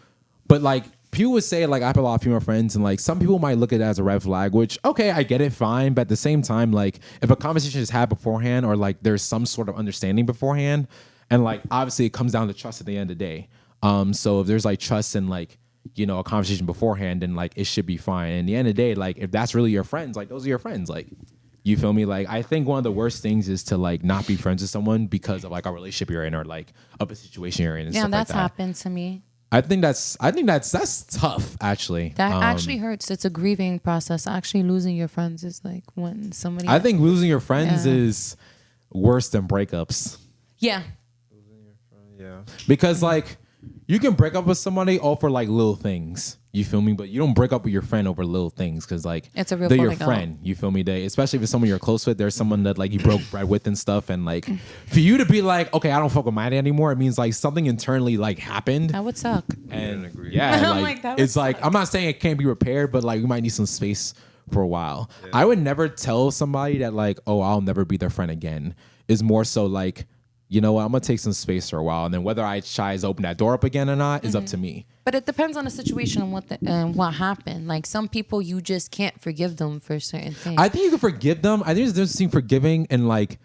but like people would say like I have a lot of female friends and like some people might look at it as a red flag, which okay, I get it, fine. But at the same time, like if a conversation is had beforehand or like there's some sort of understanding beforehand, and like obviously it comes down to trust at the end of the day. So if there's like trust and like you know a conversation beforehand, then like it should be fine. And at the end of the day, like if that's really your friends, like those are your friends, like. You feel me? Like I think one of the worst things is to like not be friends with someone because of like a relationship you're in or like of a situation you're in. And Yeah, stuff that's like that. happened to me. I think that's tough actually. That actually hurts. It's a grieving process. Actually, losing your friends is like when somebody. I think losing your friends Yeah. is worse than breakups Yeah. Yeah. because like you can break up with somebody all for like little things. You feel me? But you don't break up with your friend over little things because like It's a real they're your falling out. friend. You feel me? Especially if it's someone you're close with. There's someone that like you broke bread with and stuff. And like for you to be like, okay, I don't fuck with Maddy anymore. It means like something internally like happened. That would suck. And agree. yeah, I'm like, like, that would it's like suck. I'm not saying it can't be repaired, but like we might need some space for a while. I would never tell somebody that like, oh, I'll never be their friend again. Is more so like, you know what, I'm gonna take some space for a while, and then whether I try to open that door up again or not is up to me. But it depends on the situation and what happened. Like some people, you just can't forgive them for certain things. I think you can forgive them. I think there's a difference between forgiving and like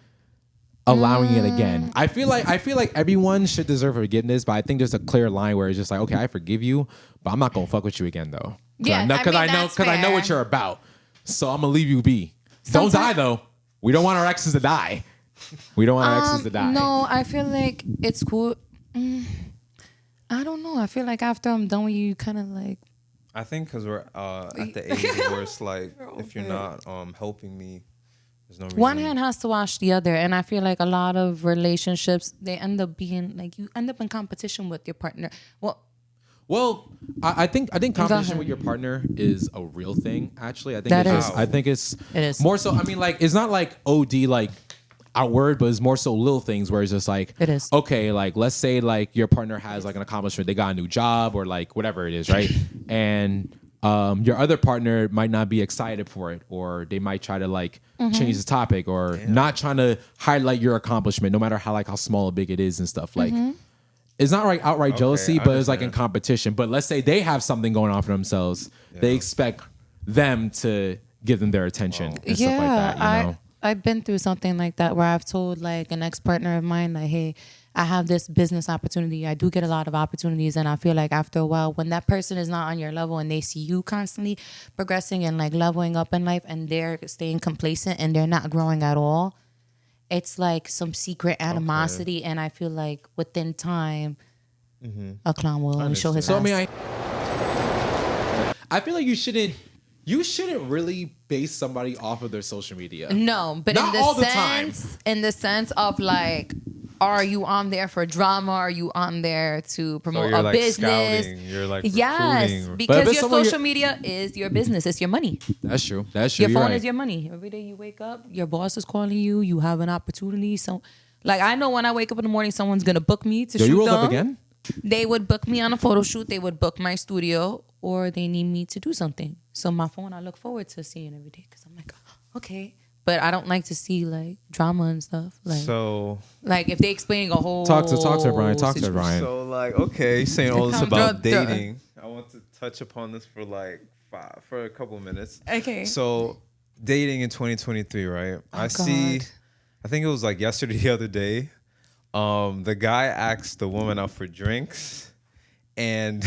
allowing it again. I feel like everyone should deserve forgiveness, but I think there's a clear line where it's just like, okay, I forgive you, but I'm not gonna fuck with you again though. Yeah, because I mean, that's I know what fair. you're about. So I'm gonna leave you be. Don't Sometimes- die though. We don't want our exes to die. We don't want our exes to die. No, I feel like it's cool. I don't know. I feel like after I'm done with you, you kind of like. I think because we're at the age where it's like if you're not helping me, there's no reason. One hand has to wash the other, and I feel like a lot of relationships they end up being like you end up in competition with your partner. Well, I think competition ahead. with your partner is a real thing. Actually, I think That it's is. just, I think it's It is. more so. I mean, like it's not like OD like outward, but it's more so little things where it's just like It is. okay. Like let's say like your partner has like an accomplishment, they got a new job or like whatever it is, right? And your other partner might not be excited for it, or they might try to like change the topic, or not trying to highlight your accomplishment, no matter how small or big it is and stuff like. It's not like outright jealousy, I but it's like in understand. competition. But let's say they have something going on for themselves. They expect them to give them their attention and stuff like that. You know? I've been through something like that where I've told like an ex-partner of mine, like, hey, I have this business opportunity. I do get a lot of opportunities. And I feel like after a while, when that person is not on your level and they see you constantly progressing and like leveling up in life and they're staying complacent and they're not growing at all, it's like some secret animosity. And I feel like within time, a clown will show his So I ass. mean, I feel like you shouldn't really base somebody off of their social media. No, but Not all the time. in the sense of like, are you on there for drama? Are you on there to promote you're a like business? scouting, you're like yes, recruiting. because if your someone social media is your business. It's your money. That's true. That's true. Your You're phone right. is your money. Every day you wake up, your boss is calling you. You have an opportunity. So, like I know when I wake up in the morning, someone's gonna book me to Yo, shoot you rolled them. up again? They would book me on a photo shoot. They would book my studio, or they need me to do something. So my phone, I look forward to seeing every day because I'm like, okay. But I don't like to see like drama and stuff. Like, So like if they explaining a whole Talk to Brian. Talk to situation. Brian. So like, okay, saying all this Come about through. dating, I want to touch upon this for like for a couple of minutes. Okay. So dating in 2023, right? I see. God. I think it was like yesterday, the other day. The guy asked the woman out for drinks, and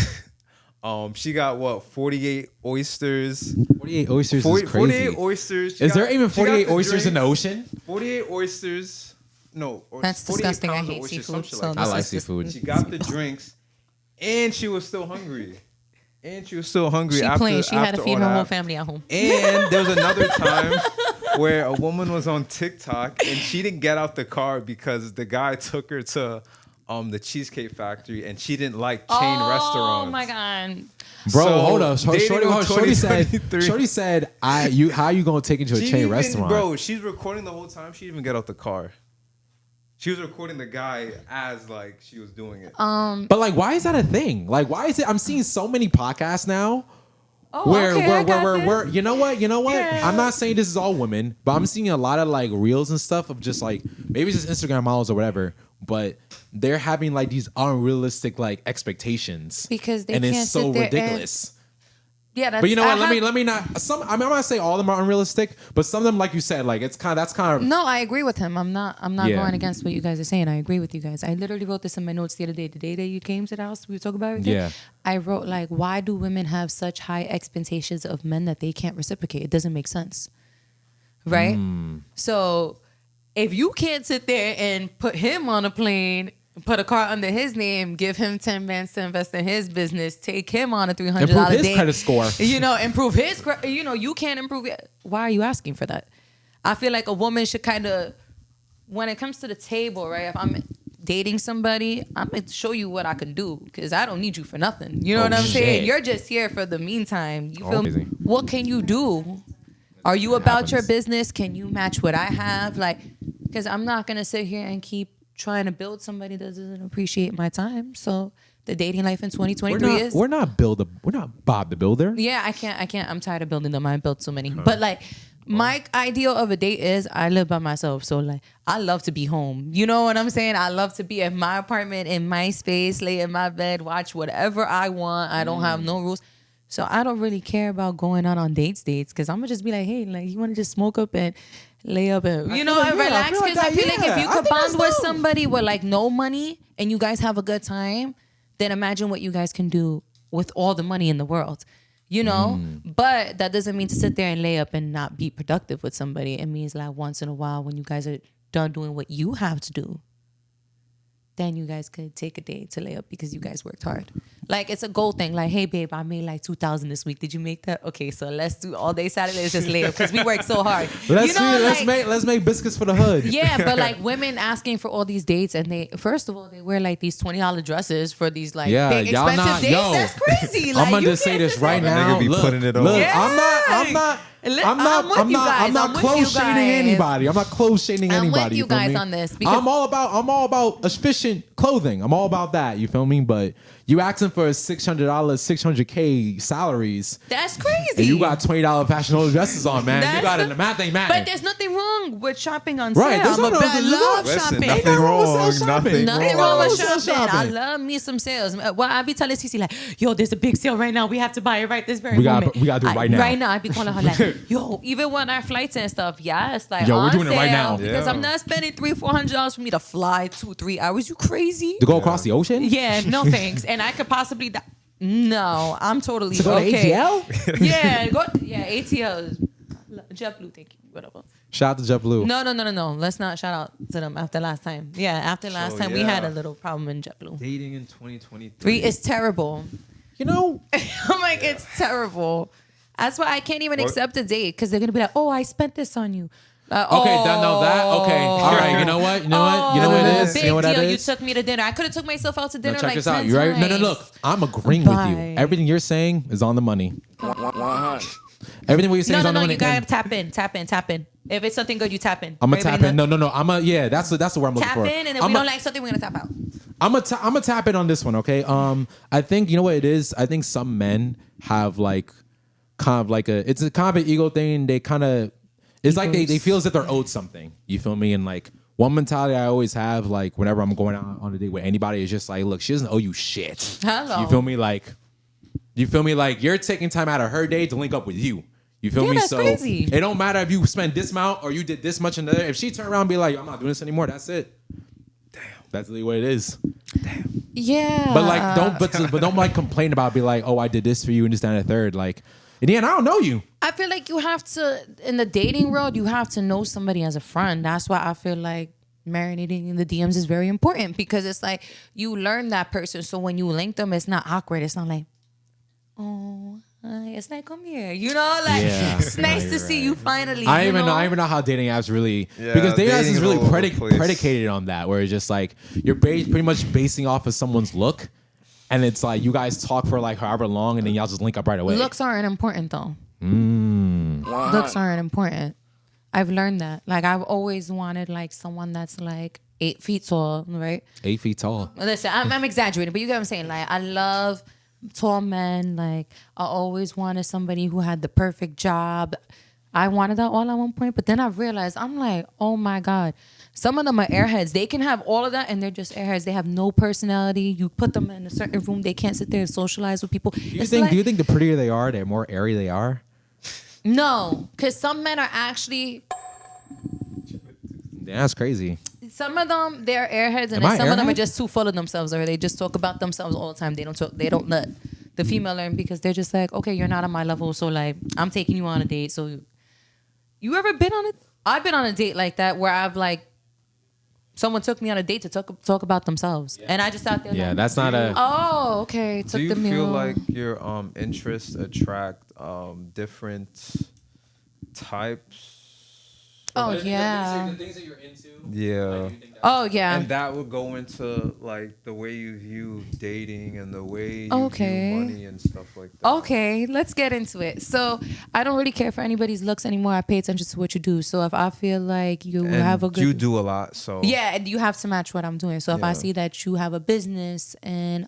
she got what 48 oysters. 48 oysters 40, is crazy. 48 oysters. Is there even she got 48 the oysters in the drinks. ocean? 48 oysters. No, That's 48 disgusting. I pounds of hate oysters, seafood. some shit So like I this like is just- seafood. She got the drinks, and she was still hungry. She after, playing. She had to after feed all her whole that. family at home. And there was another time where a woman was on TikTok and she didn't get out the car because the guy took her to the Cheesecake Factory, and she didn't like chain restaurants. Oh my god. Bro, So, hold up. dating in Shorty said, how you gonna take it to a chain restaurant? Bro, she's recording the whole time. She didn't even get out the car. She was recording the guy as like she was doing it. But like, why is that a thing? Like, why is it? I'm seeing so many podcasts now. Oh, where okay, you know what? Yeah. I'm not saying this is all women, but I'm seeing a lot of like reels and stuff of just like maybe it's just Instagram models or whatever, but they're having like these unrealistic like expectations because they and can't it's so sit there ridiculous. Yeah, that's, but you know what? Let me not. I'm not gonna say all of them are unrealistic, but some of them, like you said, like that's kind of. No, I agree with him. I'm not Yeah. going against what you guys are saying. I agree with you guys. I literally wrote this in my notes the other day. The day that you came to the house, we were talking about everything. Yeah. I wrote like, why do women have such high expectations of men that they can't reciprocate? It doesn't make sense, right? So if you can't sit there and put him on a plane, put a car under his name, give him 10 bands to invest in his business, take him on a $300 Improve his date, credit score. Improve his, you can't improve it. Why are you asking for that? I feel like a woman should kind of, when it comes to the table, right? If I'm dating somebody, I'm going to show you what I can do because I don't need you for nothing. You know what I'm saying? You're just here for the meantime. You feel me? What can you do? Are you about your business? Can you match what I have? Like, because I'm not going to sit here and keep trying to build somebody that doesn't appreciate my time. So the dating life in 2023 we're not Bob the Builder. Yeah, I can't. I'm tired of building them. I built so many. But like my ideal of a date is I live by myself. So like I love to be home. You know what I'm saying? I love to be in my apartment, in my space, lay in my bed, watch whatever I want. I don't have no rules. So I don't really care about going out on dates because I'm gonna just be like, hey, like you wanna just smoke up and lay up and and relax, because I feel like if you could bond with somebody with like no money and you guys have a good time, then imagine what you guys can do with all the money in the world, But that doesn't mean to sit there and lay up and not be productive with somebody. It means like once in a while when you guys are done doing what you have to do, then you guys could take a day to lay up because you guys worked hard. Like it's a goal thing. Like, hey babe, I made like 2,000 this week. Did you make that? Okay, so let's do all day Saturdays just lay up because we work so hard. Let's make biscuits for the hood. Yeah, but like women asking for all these dates and they first of all they wear like these $20 dresses for these like big expensive dates. That's crazy. Like, I'm gonna just say this right now. Nigga be putting it on. Look, Yeah. I'm not close shading anybody. I'm not close shading anybody. I'm with you guys on this because I'm all about efficient clothing. I'm all about that. You feel me? But you asking for $600, $600K salaries. That's crazy. And you got $20 fashionable dresses on, man. You got it. The math ain't matter. But there's nothing wrong with shopping on sale. Right. I love shopping. Nothing wrong. Nothing wrong with shopping. I love me some sales. Well, I be telling Cece like, yo, there's a big sale right now. We have to buy it right this very moment. We gotta do it right now. Right now, I be calling her like, yo, even when our flights and stuff, yes, like yo, on we're doing it right sale, now. because I'm not spending $300-$400 for me to fly 2-3 hours. You crazy? To go across the ocean? Yeah, no thanks. And I could possibly die. No, I'm totally To go okay. to ATL? Yeah, ATL. JetBlue, thank you. Whatever. Shout out to JetBlue. No. Let's not shout out to them after last time. Yeah, after last time we had a little problem in JetBlue. Dating in 2023. 3 is terrible. You know, I'm like, it's terrible. That's why I can't even accept a date because they're gonna be like, oh, I spent this on you. Okay, all right. You know what? You know what it is? Big You know what that deal. is? You took me to dinner. I could have took myself out to dinner Check like this 10 out. You right? times. No. Look, I'm agreeing with you. Bye. Everything you're saying is on the money. 100. Everything what you're saying is on the money. You gotta tap in. If it's something good, you tap in. I'm gonna tap in. No. That's the word I'm looking for. Tap in, and if we don't like something, we're gonna tap out. I'm gonna tap in on this one. Okay. I think you know what it is. I think some men have like kind of like it's a kind of an ego thing. They kind of it's like they feel as if they're owed something. You feel me? And like one mentality I always have, like whenever I'm going out on a date with anybody, is just like, look, she doesn't owe you shit. Hello. You feel me? Like you're taking time out of her day to link up with you. You feel me? That's So crazy. it don't matter if you spend this amount or you did this much another. If she turn around and be like, I'm not doing this anymore, that's it. Damn. That's really what it is. Damn. Yeah. But like don't like complain about be like, oh, I did this for you and this, that, and the third. Like in the end, I don't know you. I feel like you have to, in the dating world, you have to know somebody as a friend. That's why I feel like marinating in the DMs is very important because it's like you learn that person. So when you link them, it's not awkward. It's not like, oh, It's like, come here. You know, like, Yeah. it's nice to see you finally. I you don't know? even know how dating apps really Yeah, because dating apps dating is is really all over the place. predicated on that, where it's just like you're pretty much basing off of someone's look, and it's like you guys talk for like however long, and then y'all just link up right away. Looks aren't important, though. 100. Looks aren't important. I've learned that. Like, I've always wanted, like, someone that's, like, 8 feet tall, right? 8 feet tall. Listen, I'm exaggerating, but you get what I'm saying. Like, I love tall men. Like, I always wanted somebody who had the perfect job. I wanted that all at one point, but then I realized, I'm like, oh my God. Some of them are airheads. They can have all of that, and they're just airheads. They have no personality. You put them in a certain room, they can't sit there and socialize with people. Do you think the prettier they are, the more airy they are? No, because some men are actually... Yeah, that's crazy. Some of them, they're airheads, and Am then I some of them are airhead? just too full of themselves, or they just talk about themselves all the time. They don't let the female learn because they're just like, okay, you're not on my level, so like I'm taking you on a date. So you ever been on it? I've been on a date like that where I've like someone took me on a date to talk about themselves, and I just sat there. Yeah, like, that's not a. Oh, okay. Do Took you the meal. feel like your interests attract different types? Oh yeah. things that you're into. Yeah. Oh yeah. And that would go into like the way you view dating and the way you Okay. view money and stuff like that. Okay, let's get into it. So I don't really care for anybody's looks anymore. I pay attention to what you do. So if I feel like you And have a good, you do a lot, so yeah, and you have to match what I'm doing. So if I Yeah. see that you have a business and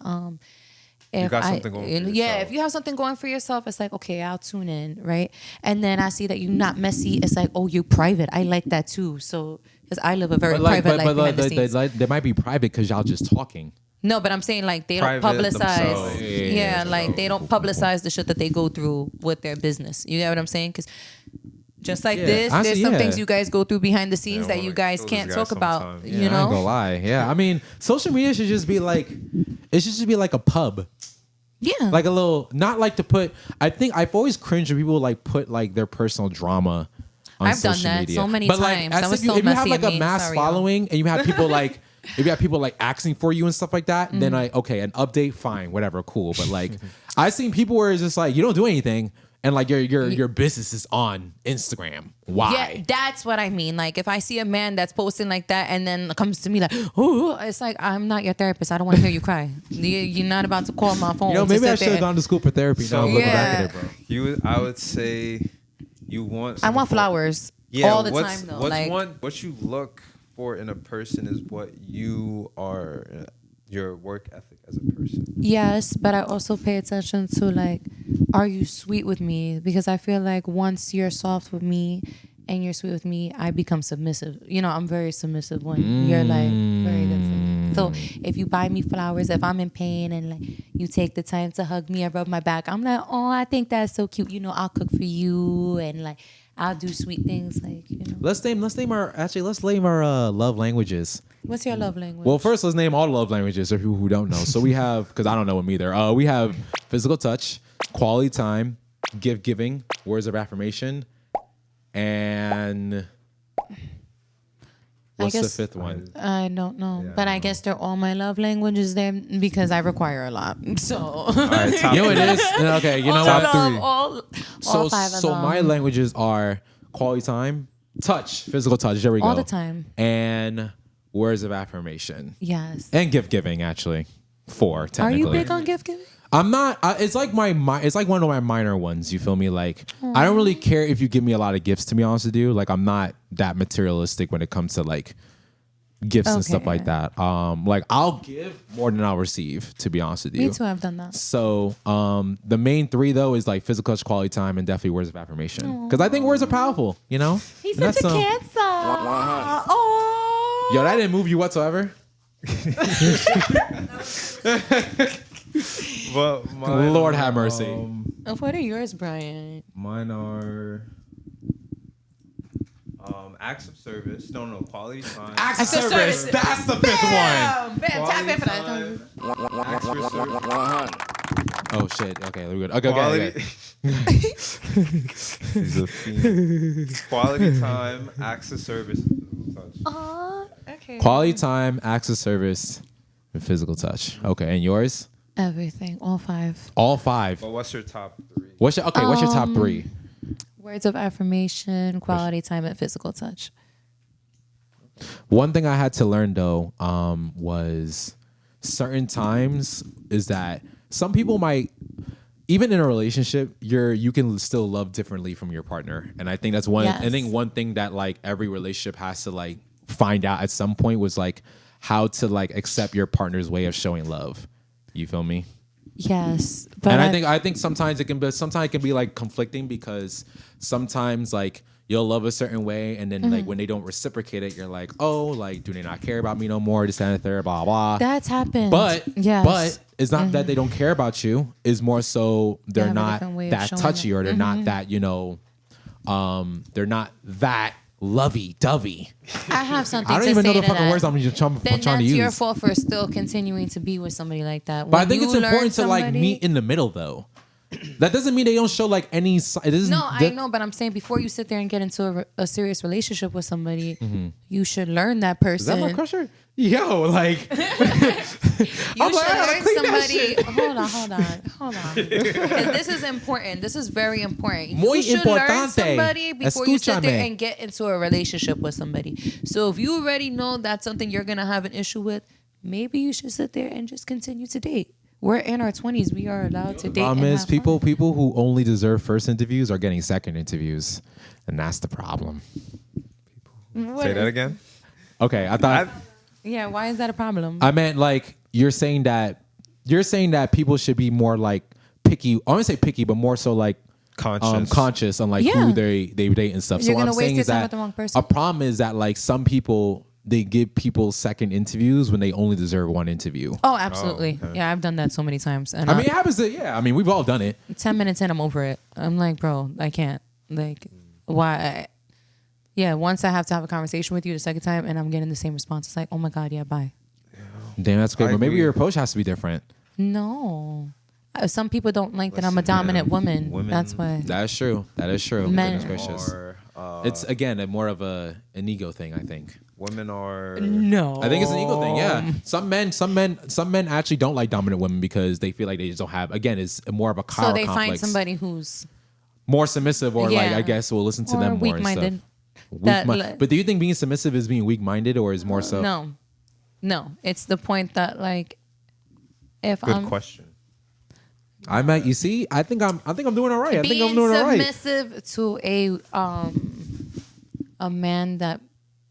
if got something going for yeah, yourself. if you have something going for yourself, it's like, okay, I'll tune in, right? And then I see that you're not messy. It's like, oh, you're private. I like that too. So because I live a very private life behind the scenes. They might be private because y'all just talking. No, but I'm saying like they don't Private publicize. themselves. Yeah, like they don't publicize the shit that they go through with their business. You get what I'm saying? Because just like Yeah, this, honestly, there's some yeah. things you guys go through behind the scenes Yeah, that you like, guys kill this can't guy talk about. sometime. You I ain't gonna know? lie. Yeah, I mean, social media should just be like, it should just be like a pub. Yeah. Like a little, not like to put. I think I've always cringed when people like put like their personal drama on I've done social that media. so many but like, times. as That was if you, so if you have messy like of a me. mass Sorry, y'all. following and you have people like, if you have people like asking for you and stuff like that, then Mm-hmm. okay, an update, fine, whatever, cool. But like, I've seen people where it's just like you don't do anything, and like your business is on Instagram. Why? Yeah, that's what I mean. Like, if I see a man that's posting like that and then comes to me like, oh, it's like, I'm not your therapist. I don't want to hear you cry. You're not about to call my phone. You know, to maybe sit I should have there. gone to school for therapy. So- now I'm looking back Yeah. at it, bro. I would say you want. I want some- flowers Yeah, all the what's- time, though. What's Like, what you look for in a person is what you are, your work ethic as a person. yes, but I also pay attention to like, are you sweet with me? Because I feel like once you're soft with me and you're sweet with me, I become submissive. You know, I'm very submissive when you're like very good to me. So if you buy me flowers, if I'm in pain and like you take the time to hug me and rub my back, I'm like, oh, I think that's so cute. You know, I'll cook for you and like I'll do sweet things like, you know. Let's name our love languages. What's your love language? Well, first let's name all the love languages for people who don't know. So we have, because I don't know them either. We have physical touch, quality time, gift giving, words of affirmation, and what's the guess- fifth one? I don't know, Yeah, but I I guess they're all my love languages then because I require a lot. So All right, top You know what it is? Okay, you know all what? of them, all So five of so them. my languages are quality time, touch, physical touch. There we go. All the time. And words of affirmation Yes. and gift giving. Actually, 4 Are technically. you big on gift giving? I'm not. It's like it's like one of my minor ones. You feel me? Like I don't really care if you give me a lot of gifts. To be honest with you, like I'm not that materialistic when it comes to like gifts and stuff Okay. like that. Like I'll give more than I'll receive. To be honest with you. Me too. I've done that. So the main 3 though is like physical touch, quality time, and definitely words of affirmation. Because I think words are powerful. You know. He's And such a that's, cancer. 100. Oh. Yo, that didn't move you whatsoever. But mine Lord are, have mercy. What are yours, Bryan? Mine are acts of service. No, quality time. Acts of of service. service. That's the 5th one. Bam, tap in for that. Time, 100. Oh shit. Okay, we're good. Okay, quality. okay. He's a fiend. Quality time, acts of service, and physical touch. Oh, okay. Quality time, acts of service, and physical touch. Okay, and yours? Everything. All 5. All 5. But what's your top 3? What's your top 3? Words of affirmation, quality time, and physical touch. One thing I had to learn though was certain times is that some people might, even in a relationship, you can still love differently from your partner, and I think that's one. Yes. I think one thing that like every relationship has to like find out at some point was like how to like accept your partner's way of showing love. You feel me? Yes, but And I think sometimes it can be like conflicting because sometimes like you'll love a certain way and then like when they don't reciprocate it, you're like, oh, like do they not care about me no more? This and the third, blah blah. that's happened. But yes. but it's not that they don't care about you. It's more so they're have a not different way of that showing touchy it. or they're not that they're not that lovey-dovey. I have something. I don't to even say know the to fucking that. words I'm just trying Then to that's use. your fault for still continuing to be with somebody like that. But I When think you it's important learn to like somebody- meet in the middle though. That doesn't mean they don't show like any. It isn't. No, I know, but I'm saying before you sit there and get into a serious relationship with somebody, you should learn that person. Is that my crusher? Yo, like You I'm like, should I gotta learn clean that somebody. shit. Hold on. Because this is important. This is very important. Muy You should learn importante. somebody before you sit there Escúchame. and get into a relationship with somebody. So if you already know that's something you're gonna have an issue with, maybe you should sit there and just continue to date. We're in our 20s. We are allowed to date. problem and is have fun. people who only deserve first interviews are getting second interviews, and that's the problem. What Say is- that again. Okay, I thought Yeah, why is that a problem? I meant like you're saying that people should be more like picky. I don't say picky, but more so like conscious on like Yeah. who they date and stuff. You're So what gonna I'm waste saying your is time that with the wrong person. a problem is that like some people they give people second interviews when they only deserve one interview. Oh, absolutely. okay. Yeah, I've done that so many times. And I mean, it happens to, I mean, we've all done it. 10 minutes in, I'm over it. I'm like, bro, I can't. Like, why? Yeah, once I have to have a conversation with you the second time and I'm getting the same response, it's like, oh my God, yeah, bye. Damn, that's great. I But maybe agree. your approach has to be different. No. Some people don't like that I'm a dominant woman. women- That's why. That is true. That is true. Men- Goodness gracious. Or It's again more of an ego thing, I think. women are No. I think it's an ego thing. Yeah, some men actually don't like dominant women because they feel like they just don't have. Again, it's more of a power So they complex. find somebody who's more submissive, or like Yeah. I guess will listen to or them more and weak-minded. stuff. That But do you think being submissive is being weak-minded, or is more so? No. It's the point that like if good I'm question. I might. You see, I think I'm doing all right. I think being I'm doing all right. submissive to a man that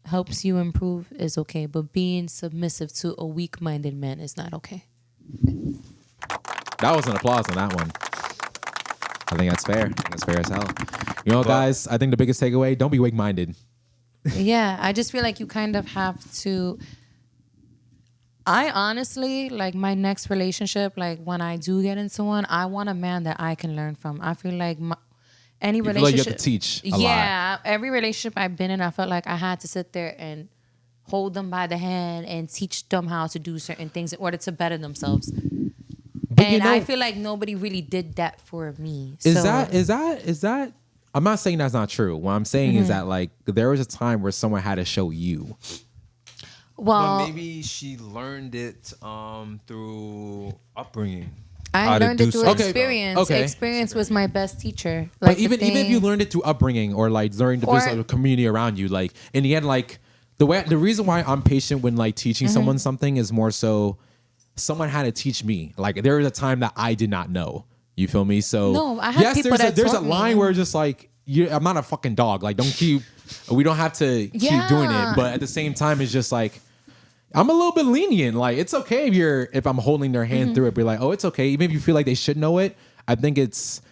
helps you improve is okay, but being submissive to a weak-minded man is not okay. That was an applause on that one. I think that's fair. That's fair as hell. You know, guys, I think the biggest takeaway: don't be weak-minded. Yeah, I just feel like you kind of have to. I honestly, like my next relationship, like when I do get into one, I want a man that I can learn from. I feel like any You feel relationship. like you have to teach a lot. Yeah, every relationship I've been in, I felt like I had to sit there and hold them by the hand and teach them how to do certain things in order to better themselves. But And you know, I feel like nobody really did that for me. Is So- that? I'm not saying that's not true. What I'm saying Mm-hmm. is that like there was a time where someone had to show you. Well, But maybe she learned it through upbringing. I how to learned do it through something. experience. Okay. Experience was my best teacher. But Like the even if you things- learned it through upbringing or like learning Or- the community around you, like in the end, like the reason why I'm patient when like teaching Mm-hmm. someone something is more so someone had to teach me. Like there was a time that I did not know. You feel me? So No, I had people that there's a taught me. line where just like I'm not a fucking dog. Like don't keep. We don't have to keep Yeah. doing it. But at the same time, it's just like. I'm a little bit lenient. Like it's okay if I'm holding their hand through it. Be like, oh, it's okay. Even if you feel like they should know it, I think it's.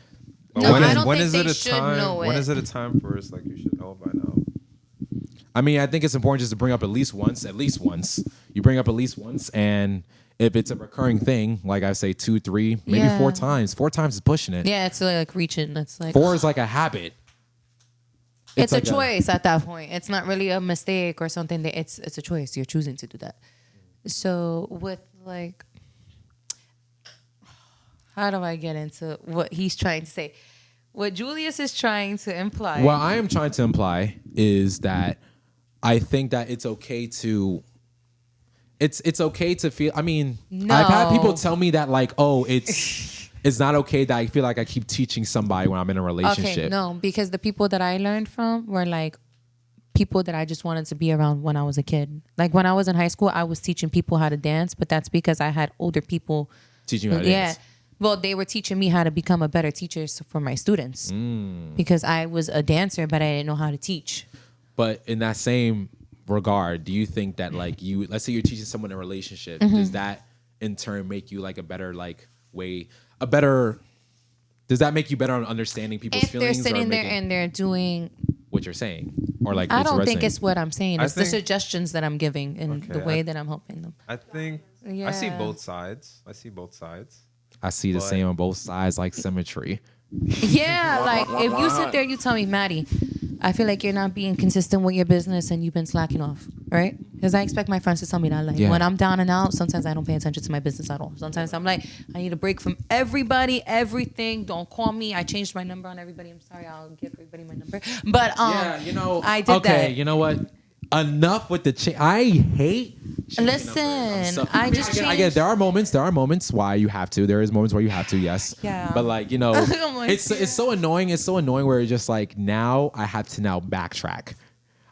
But No, when I is- don't when think is they it a should time? know When it. is it a time for us like you should know by now? I mean, I think it's important just to bring up at least once. You bring up at least once, and if it's a recurring thing, like I say, 2, 3, maybe Yeah. 4 times. 4 times is pushing it. Yeah, it's like reaching. It's like 4 is like a habit. it's a like choice at that point. It's not really a mistake or something. That it's a choice. You're choosing to do that. So with like, how do I get into what he's trying to say? What Julius is trying to imply. What I am trying to imply is that I think that it's okay to. It's okay to feel. I mean, No. I've had people tell me that like, oh, it's it's not okay that I feel like I keep teaching somebody when I'm in a relationship. Okay, no, because the people that I learned from were like people that I just wanted to be around when I was a kid. Like when I was in high school, I was teaching people how to dance, but that's because I had older people Teaching you how to dance. Well, they were teaching me how to become a better teacher for my students because I was a dancer, but I didn't know how to teach. But in that same regard, do you think that like let's say you're teaching someone a relationship, does that in turn make you like a better does that make you better on understanding people's If they're feelings? sitting there and they're doing what you're saying, or like I it's don't think resonating? it's what I'm saying. It's the think- suggestions that I'm giving and the way that I'm helping them. I think I see both sides. I see the same on both sides, like symmetry. Yeah, like if you sit there, you tell me, Maddie, I feel like you're not being consistent with your business and you've been slacking off, right? Because I expect my friends to tell me that. Like when I'm down and out, sometimes I don't pay attention to my business at all. Sometimes I'm like, I need a break from everybody, everything. Don't call me. I changed my number on everybody. I'm sorry, I'll give everybody my number. But Yeah, I did that. Okay, you know what? Enough with the I hate. Listen, I just I get. There are moments why you have to. There is moments where you have to. Yes. Yeah. But like like, it's so annoying. It's so annoying where it's just like now I have to now backtrack.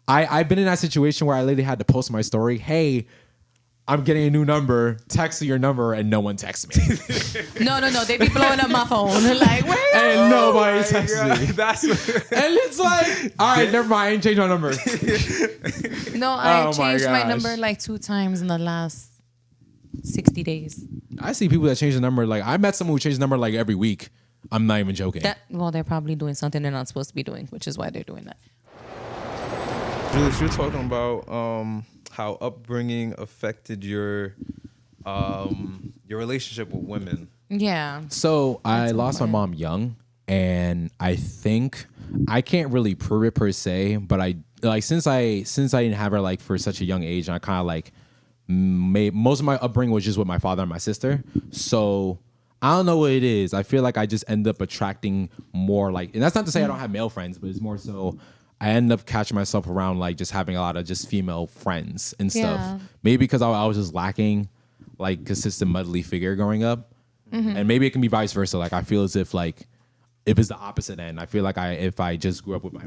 I've been in that situation where I literally had to post my story. Hey, I'm getting a new number. Text your number, and no one texts me. No. They be blowing up my phone. Like, where? And nobody texts me. That's And it's like, all right, never mind. I ain't changed my number. No, I Oh my changed my gosh. number like 2 times in the last 60 days. I see people that change the number. Like I met someone who changed the number like every week. I'm not even joking. Well, they're probably doing something they're not supposed to be doing, which is why they're doing that. Julius, you're talking about how upbringing affected your relationship with women. Yeah. So I That's lost my important. mom young, and I think I can't really prove it per se, but I like since I didn't have her like for such a young age, and I kind of like made most of my upbringing was just with my father and my sister. So I don't know what it is. I feel like I just end up attracting more like, and that's not to say I don't have male friends, but it's more so I end up catching myself around like just having a lot of just female friends and stuff. Yeah. Maybe because I was just lacking like consistent motherly figure growing up. And maybe it can be vice versa. Like I feel as if like if it's the opposite end, I feel like if I just grew up with my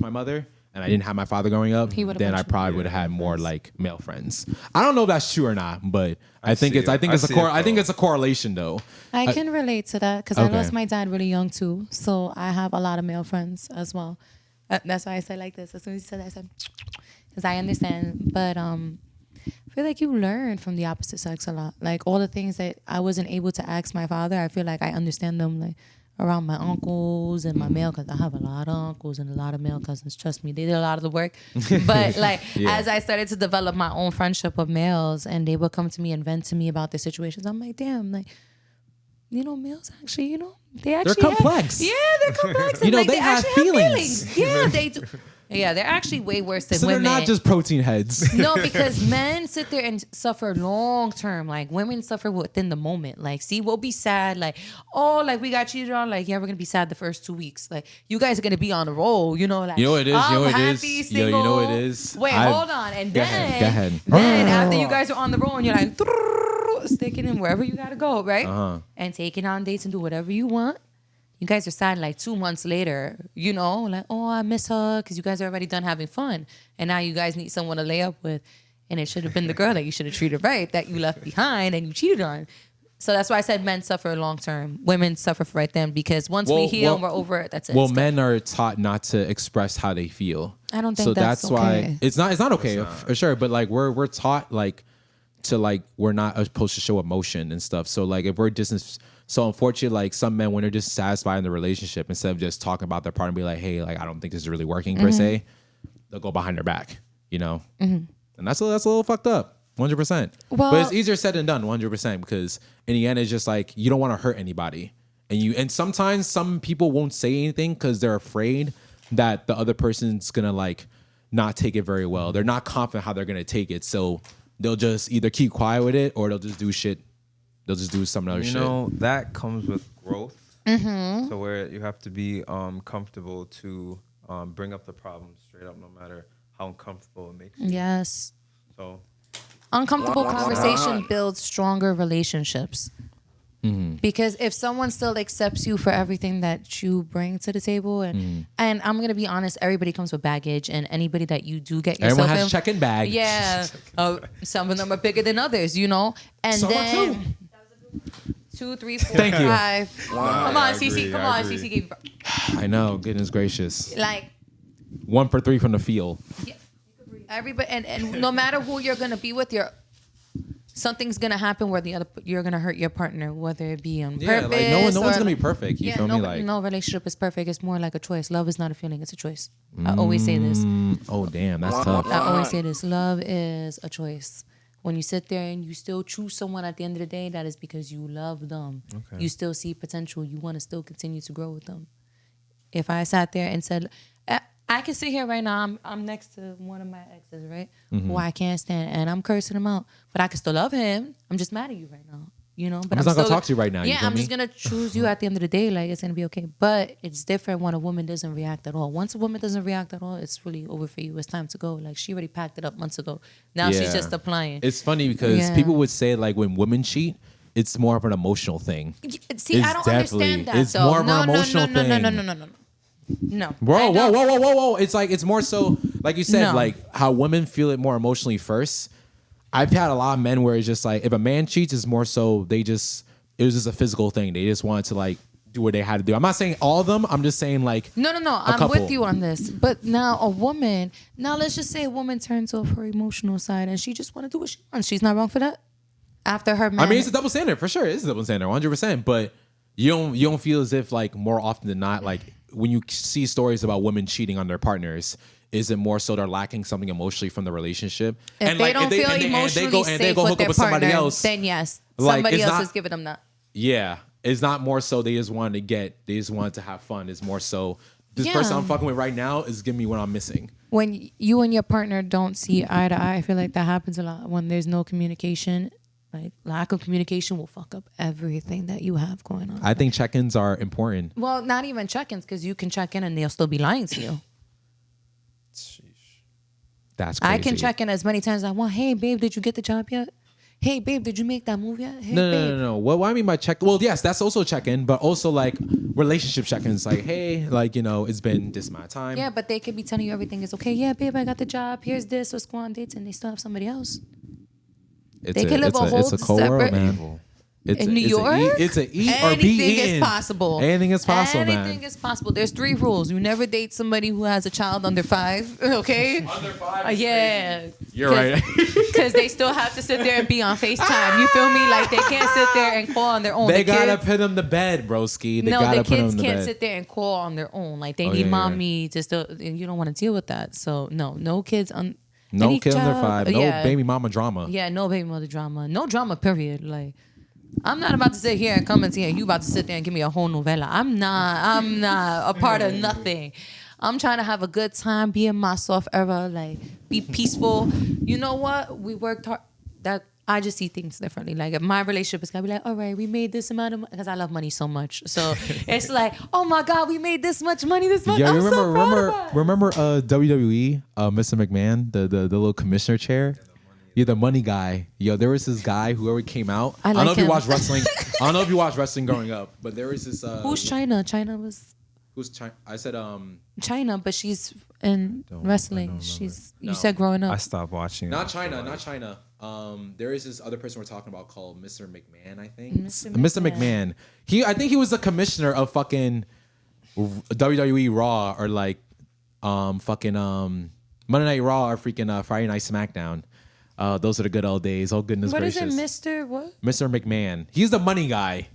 mother and I didn't have my father growing up, He would've then I mentioned probably would have had more like male friends. I don't know if that's true or not, but I think see it's it. I think I it's a see it, I think though. it's a correlation though. I can relate to that because I Okay. lost my dad really young too. So I have a lot of male friends as well. That's why I said like this. As soon as you said that, I said, because I understand. But I feel like you learn from the opposite sex a lot. Like all the things that I wasn't able to ask my father, I feel like I understand them like around my uncles and my male cousins. I have a lot of uncles and a lot of male cousins. Trust me, they did a lot of the work. But like as I started to develop my own friendship with males and they would come to me and vent to me about their situations, I'm like, damn, like, males actually, they actually complex. They're complex. And, You know, like, they have actually feelings. Yeah, they do. Yeah, they're actually way worse than So they're women. not just protein heads. No, because men sit there and suffer long term. Like women suffer within the moment. Like, see, we'll be sad. Like, oh, like we got cheated on. Like, yeah, we're gonna be sad the first 2 weeks. Like, you guys are gonna be on a roll. Like, You know what it is? You know what it I'm is? happy, Yo, you know what single. it is? Wait, hold on. And Go then, ahead. then after you guys are on the roll and you're like sticking in wherever you gotta go, right? Uh-huh. And taking on dates and do whatever you want. You guys are sad like 2 months later, like, oh, I miss her because you guys are already done having fun. And now you guys need someone to lay up with. And it should have been the girl that you should have treated right, that you left behind and you cheated on. So that's why I said men suffer long term. Women suffer for right then because once we heal and we're over it, that's it. Well, It's men are taught not to express how they feel. I don't think so that's why okay. it's not okay for sure. But like we're taught like to like we're not supposed to show emotion and stuff. So like if we're distant. So unfortunately, like some men, when they're just satisfied in the relationship, instead of just talking about their partner and be like, hey, like I don't think this is really working per se, they'll go behind their back, And that's a little fucked up, 100%. Well- but it's easier said than done, 100%, because in the end, it's just like you don't want to hurt anybody, and sometimes some people won't say anything because they're afraid that the other person's gonna like not take it very well. They're not confident how they're gonna take it, so they'll just either keep quiet with it or they'll just do shit. They'll just do some other shit. That comes with growth. So where you have to be comfortable to bring up the problem straight up, no matter how uncomfortable it makes you. Yes. So Uncomfortable conversation builds stronger relationships. Because if someone still accepts you for everything that you bring to the table, and I'm gonna be honest, everybody comes with baggage, and anybody that you do get yourself Everyone has in, a check-in bag. yeah, some of them are bigger than others, you know, and Some are then 2, 3, 4, Thank you. 5. Come on, I CC. agree, Come I on, agree. CC. Gave I know. Goodness gracious. like 1 for 3 from the field. everybody, and no matter who you're gonna be with, something's gonna happen where you're gonna hurt your partner, whether it be on Yeah, purpose. like no one's or gonna be perfect. You feel me? Like, no relationship is perfect. It's more like a choice. Love is not a feeling; it's a choice. I always say this. oh damn, that's tough. I always say this. Love is a choice. When you sit there and you still choose someone at the end of the day, that is because you love them. Okay. You still see potential. You want to still continue to grow with them. If I sat there and said, I can sit here right now, I'm next to one of my exes, right? Who I can't stand, and I'm cursing him out, but I can still love him. I'm just mad at you right now. You know, but I'm just not gonna still talk to you right now, you Yeah, feel I'm me? just gonna choose you at the end of the day. Like, it's gonna be okay. But it's different when a woman doesn't react at all. Once a woman doesn't react at all, it's really over for you. It's time to go. Like, she already packed it up months ago. Now she's Yeah. just applying. It's funny because Yeah. people would say like when women cheat, it's more of an emotional thing. See, It's I don't definitely- understand that. it's though. more of an no, emotional no, no, no, no, thing. no, no, no, no. No. Bro, I don't. whoa. It's like, it's more so, like you said, No. like how women feel it more emotionally first. I've had a lot of men where it's just like, if a man cheats, it's more so it was just a physical thing. They just wanted to like do what they had to do. I'm not saying all of them. I'm just saying like, No. I'm couple. with you on this. But now a woman, let's just say a woman turns off her emotional side and she just want to do what she wants. She's not wrong for that. After her man. I mean, it's a double standard for sure. It's a double standard, 100%. But you don't feel as if like more often than not, like when you see stories about women cheating on their partners, is it more so they're lacking something emotionally from the relationship? If they don't feel emotionally safe with their partner, then yes, Like, somebody it's else not- is giving them that. Yeah, it's not more so they just wanted to have fun. It's more so this person Yeah. I'm fucking with right now is giving me what I'm missing. When you and your partner don't see eye to eye, I feel like that happens a lot. When there's no communication, like lack of communication will fuck up everything that you have going on. I think check-ins are important. Well, not even check-ins, because you can check in and they'll still be lying to you. That's crazy. I can check in as many times as I want. Hey, babe, did you get the job yet? Hey, babe, did you make that move yet? Hey, No, babe. no. What I mean by check? Well, yes, that's also check-in, but also like relationship check-ins. Like, hey, like, you know, it's been this amount of time. Yeah, but they could be telling you everything is okay. Yeah, babe, I got the job. Here's this. Let's go on dates, and they still have somebody else. It's They can live a whole it's a cold world, separate- man. In New York, it's a eat or anything be is eaten. possible. Anything is possible, man. Anything is possible. There's 3 rules. You never date somebody who has a child under 5. Okay. Under 5. Yeah. You're right. Because they still have to sit there and be on FaceTime. You feel me? Like, they can't sit there and call on their own. They The gotta kids- put them to bed, broski. They no, gotta the put them kids to can't bed. sit there and call on their own. Like, they Oh, need yeah, you're mommy to still. And you don't want to deal with that. So no kids on. No any kid under child- 5. No yeah. baby mama drama. Yeah, no baby mother drama. No drama, period. Like, I'm not about to sit here and come and see you about to sit there and give me a whole novella. I'm not a part of nothing. I'm trying to have a good time, be in my soft era, like, be peaceful. You know what? We worked hard. That I just see things differently. Like, if my relationship is gonna be like, all right, we made this amount of money, because I love money so much. So it's like, oh my God, we made this much money this month. Yeah, I'm so proud of us. remember WWE, Mr. McMahon, the little commissioner chair? Yeah, the money guy. Yo, there was this guy, whoever came out. I don't know like if you him. watched wrestling. I don't know if you watched wrestling growing up, but there was this Who's China? China was who's China? I said China, but she's in wrestling. know She's No. you said growing up. I stopped watching. not China. There is this other person we're talking about called Mr. McMahon, I think. Mr. Mr. McMahon. I think he was the commissioner of fucking WWE Raw, or like fucking Monday Night Raw, or freaking Friday Night SmackDown. Those are the good old days. Oh goodness What is gracious. it, Mr. What? Mr. McMahon. He's the money guy.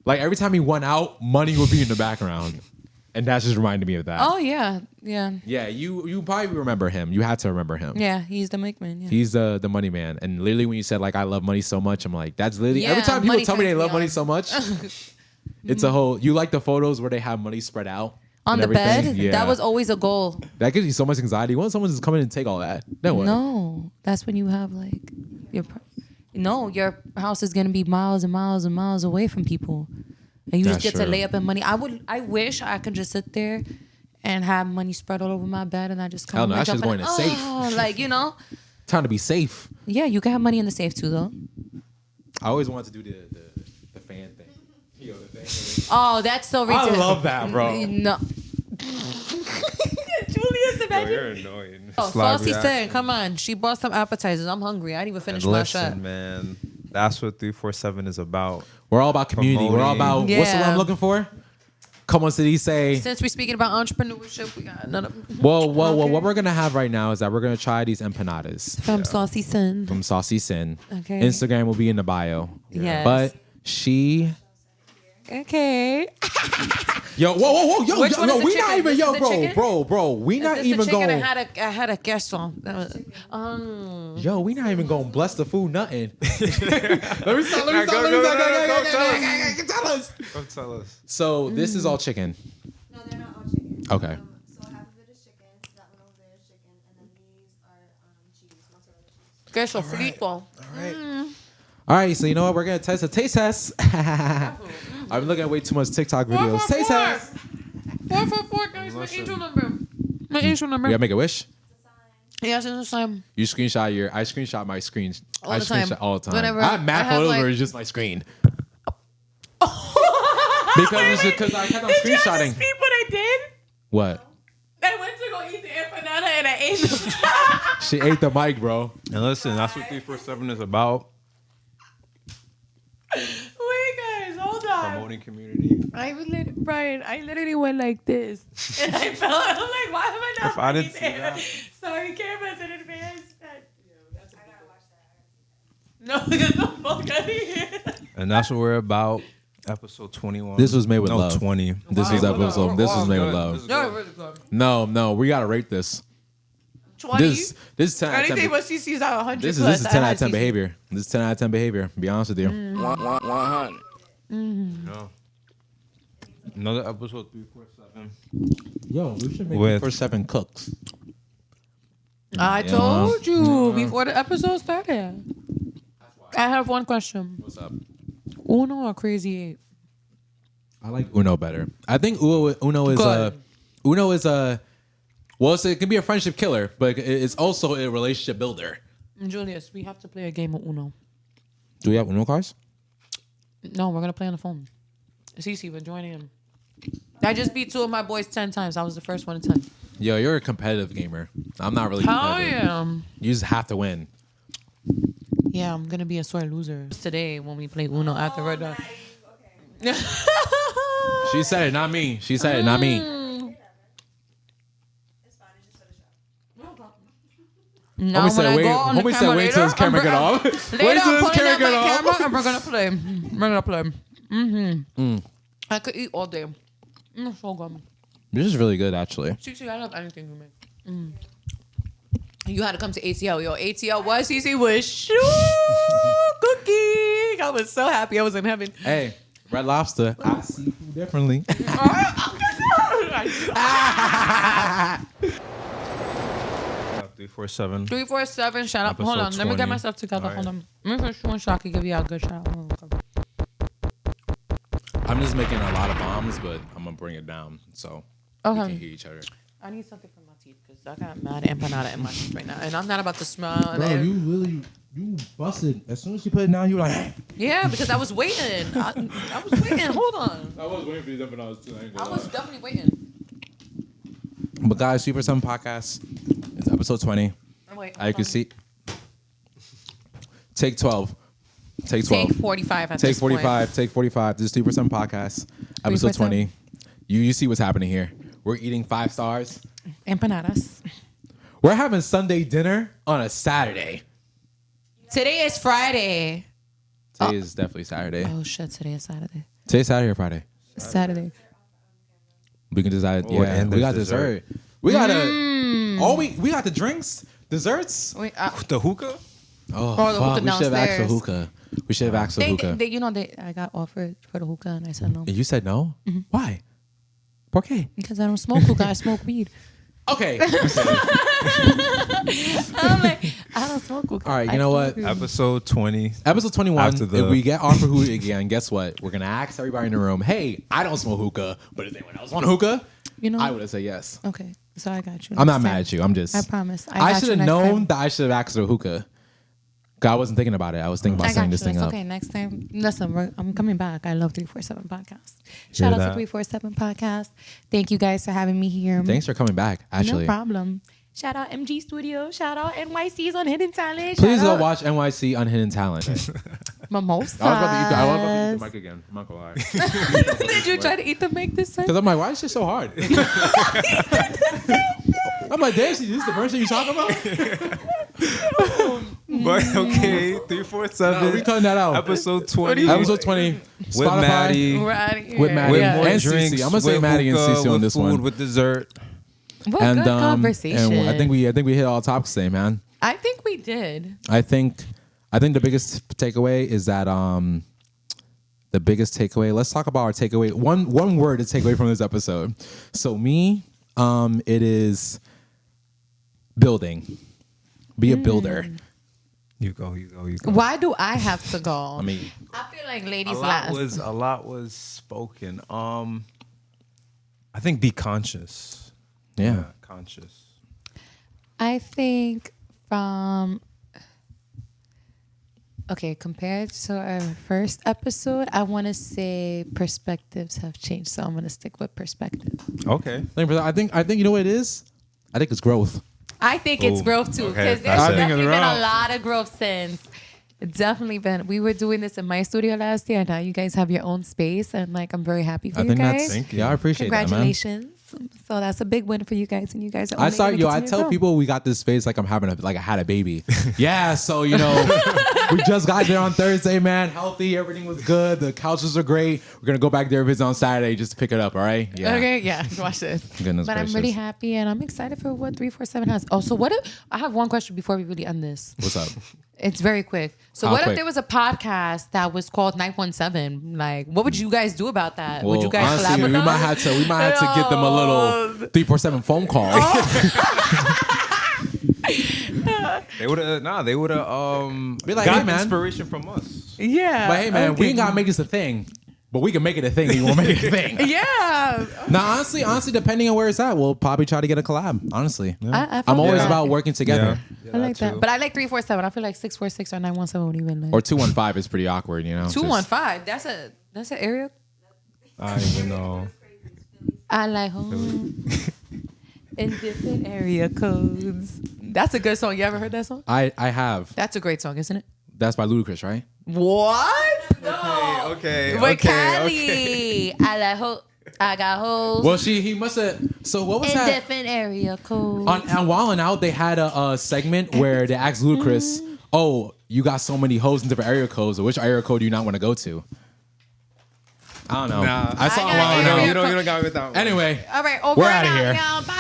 Like every time he went out, money would be in the background. And that just reminded me of that. Oh yeah. Yeah, you probably remember him. You had to remember him. Yeah, he's the McMahon. Yeah. He's the money man. And literally when you said like I love money so much, I'm like, that's literally every Yeah, time people money tell me they turns me love money on. so much, it's a whole you like the photos where they have money spread out. On and the bed? everything? Yeah. That was always a goal. That gives you so much anxiety. When someone just come in and take all that. Then what? No, that's when you have like your house is gonna be miles and miles and miles away from people, and you just That's get to true. lay up in money. I wish I could just sit there and have money spread all over my bed, and I just come Hell no, and that shit's jump in. going in the safe. Oh, like, you know. Time to be safe. Yeah, you can have money in the safe too, though. I always wanted to do the fan thing. Yo, the thing. Oh, that's so I ridiculous. love that, bro. No. Julius, Yo, imagine. you're annoying. Oh, Slide Saucy reaction. saying, come on. She bought some appetizers. I'm hungry. I didn't even finish And my listen, shot. man, that's what 347 is about. We're all about community. We're all about what's the word Yeah. I'm looking for? Come on, City, say. Since we're speaking about entrepreneurship, we got none of Well, what we're gonna have right now is that we're gonna try these empanadas from Saucy Sin. from Saucy Sin. Okay. Instagram will be in the bio. Yes. But she. Okay. Yo, whoa, yo, Which one is the we chicken? not even, This yo, is the chicken? bro, we not This even the chicken going. I had a guest on. Yo, we not even going to bless the food, nothing. Let me stop. Go tell us. Go tell us. So this is all chicken. No, they're not all chicken. Okay. So half of it is chicken, that one over there is chicken, and then these are cheese, mozzarella cheese. Queso frito. All right, so you know what? We're going to test a taste test. I'm looking at way too much TikTok videos. Taste test. 444, guys. My angel number. My angel number. You got to make a wish? Yes, it's the same. You screenshot your, I screenshot my screen. All I the time. screenshot all the time. Whenever I have mad I have, photos like- where it's just my screen. Because I kept on screenshotting. what I did? What? I went to go eat the empanada and I ate the She ate the mic, bro. And listen, that's what 347 is about. Wait, guys, hold on. Promoting community. Brian, I literally went like this. And I felt, I'm like, why am I not If I didn't fucking see there? that. Sorry, cameras in advance. No, get the fuck out of here. And that's what we're about. Episode 21. This was made with love. 20. This was episode. This was made with This love. is No, good. really good. No, we gotta rate this. 20. This is 10 out of 10. Anything but CC's out 100 This plus. is 10 out of 10 behavior. This is 10 out of 10 behavior. Be honest with you. 100. No. Another episode 347. Yo, we should make With- for 7 cooks. I told you before the episode started. I have one question. What's up? Uno or Crazy 8? I like Uno better. I think Uno is Good. well, it can be a friendship killer, but it's also a relationship builder. Julius, we have to play a game of Uno. Do we have Uno cards? No, we're going to play on the phone. Cece, we're joining him. I just beat 2 of my boys 10 times. I was the first one in 10. Yo, you're a competitive gamer. I'm not really Hell competitive. yeah. You just have to win. Yeah, I'm going to be a sore loser. Today, when we play Uno after we're done. She said it, not me. She said it, not me. It's fine, it's just for the show. Now, Homie said, wait, homie said, wait till his camera get off. Wait Later, till I'm his pulling camera out get my off. camera and we're going to play. We're going to play. I could eat all day. So good. This is really good, actually. Cece, I love anything you make. You had to come to ATL. Yo, ATL was Cece was cooking. I was so happy. I was in heaven. Hey, Red Lobster. I see food differently. 347. 347. Shout out. Episode Hold on. Let me get 20. myself together. All right. Hold on. Let me finish one shot. I could give you a good shot. I'm just making a lot of bombs, but I'm going to bring it down so we can Okay. hear each other. I need something for my teeth because I got mad empanada in my teeth right now. And I'm not about to smell. you busted. As soon as you put it down, you were like, Yeah, because I was waiting. I was waiting. Hold on. I was waiting for these empanadas too. I was definitely waiting. But guys, Super 7 Podcast. It's episode 20. Wait, I can see. Take 12. Take 12. Take 45 at Take this point. 45. Take 45. This is 3% Podcast. Episode 3%. 20. You see what's happening here. We're eating 5 stars. Empanadas. We're having Sunday dinner on a Saturday. Today is Friday. Today is definitely Saturday. Oh shit! Today is Saturday. Today's Saturday or Friday? Saturday. We can decide. Oh, Yeah, and we got there's dessert. We got we got the drinks, desserts. Wait, The hookah? Oh, Oh, the fuck. hookah We should have asked for downstairs. hookah. We should have asked for hookah. I got offered for the hookah and I said no And you said no? Mm-hmm. Why? ¿Por qué? because I don't smoke hookah. I smoke weed. Okay. I'm like, I don't smoke hookah. All right, you I know smoke what? weed. Episode 20. Episode 21. After the- If we get offered hookah again, guess what? We're gonna ask everybody in the room, hey, I don't smoke hookah, but if anyone else want hookah, You know. I would have said yes. Okay, so I got you. I'm not Next mad time. at you. I'm just I promise. I got should you have next known time. that I should have asked for hookah. 'Cause I wasn't thinking about it. I was thinking about I got setting you. this thing It's up. okay. Next time, listen, I'm coming back. I love 347 podcast. Shout out that. to 347 podcast. Thank you guys for having me here. Thanks for coming back. Actually, No problem. Shout out MG Studio. Shout out NYC's on Hidden Talent. please Shout go out watch NYC on Hidden Talent. Mimosas. I was about to eat the mic again. I'm not gonna lie. Did you try to eat the mic this time? Because I'm like, why is this so hard? I'm like, damn, this is the person you talking about? But okay, 347. No, we cutting that out. Episode 20. Episode 20. With Spotify. Maddy. We're out of here. With Maddy. With Yeah. more And drinks. CC. I'm gonna say with Maddy and hookah, CC on with this food, one. with dessert. What good conversation. And I think we hit all topics today, man. I think we did. I think the biggest takeaway is that the biggest takeaway. Let's talk about our takeaway. One word to take away from this episode. So me, it is building. Be a builder. You go. Why do I have to go? I mean, I feel like A ladies lot last. was spoken. I think be conscious. yeah. Conscious. I think compared to our first episode, I want to say perspectives have changed. So I'm going to stick with perspective. Okay. I think you know what it is. I think it's growth. I think it's Ooh, growth too. okay. Because I there's think definitely it's been a wrong. lot of growth since. It's definitely been. We were doing this in my studio last year. And now you guys have your own space. And like, I'm very happy for I you think guys. that's yeah. I appreciate that, man. Congratulations. So that's a big win for you guys. And you guys are I only start, gonna I continue to tell grow. people we got this space like I'm having I had a baby. Yeah, so we just got there on Thursday, man. Healthy, everything was good. The couches are great. We're gonna go back there visit on Saturday just to pick it up. All right? Yeah. Okay, yeah, watch this. Goodness but gracious. I'm really happy and I'm excited for what 347 has. Oh, so what if I have one question before we really end this? What's up? It's very quick. So How what quick? if there was a podcast that was called 917? Like, what would you guys do about that? would Well, you guys honestly, collab with we us? might have to get them a little 347 phone call. They would have Be like, got hey, man. inspiration from us. Yeah. But hey, man, we okay. ain't gotta make this a thing. But we can make it a thing. You want to make it a thing? Yeah. Now, honestly, depending on where it's at, we'll probably try to get a collab. Honestly, I I'm always that. about working together. I like that. But I like 347. I feel like 646 or 917 would even like. Or 215 is pretty awkward, you know. just- 215. That's an area. I don't even know. I like home in different area codes. That's a good song. You ever heard that song? I have. That's a great song, isn't it? That's by Ludacris, right? What? No. Okay. With Cali. I like ho. I got hoes. Well, he must have. So what was in that? different area codes. On Wild 'N Out, they had a segment where they asked Ludacris, "Oh, you got so many hoes in different area codes. So which area code do you not want to go to?" I don't know. Nah. I saw I got Wild 'N area Out. You don't got me with that one. Anyway, All right, over We're and outta out, here. y'all. Bye.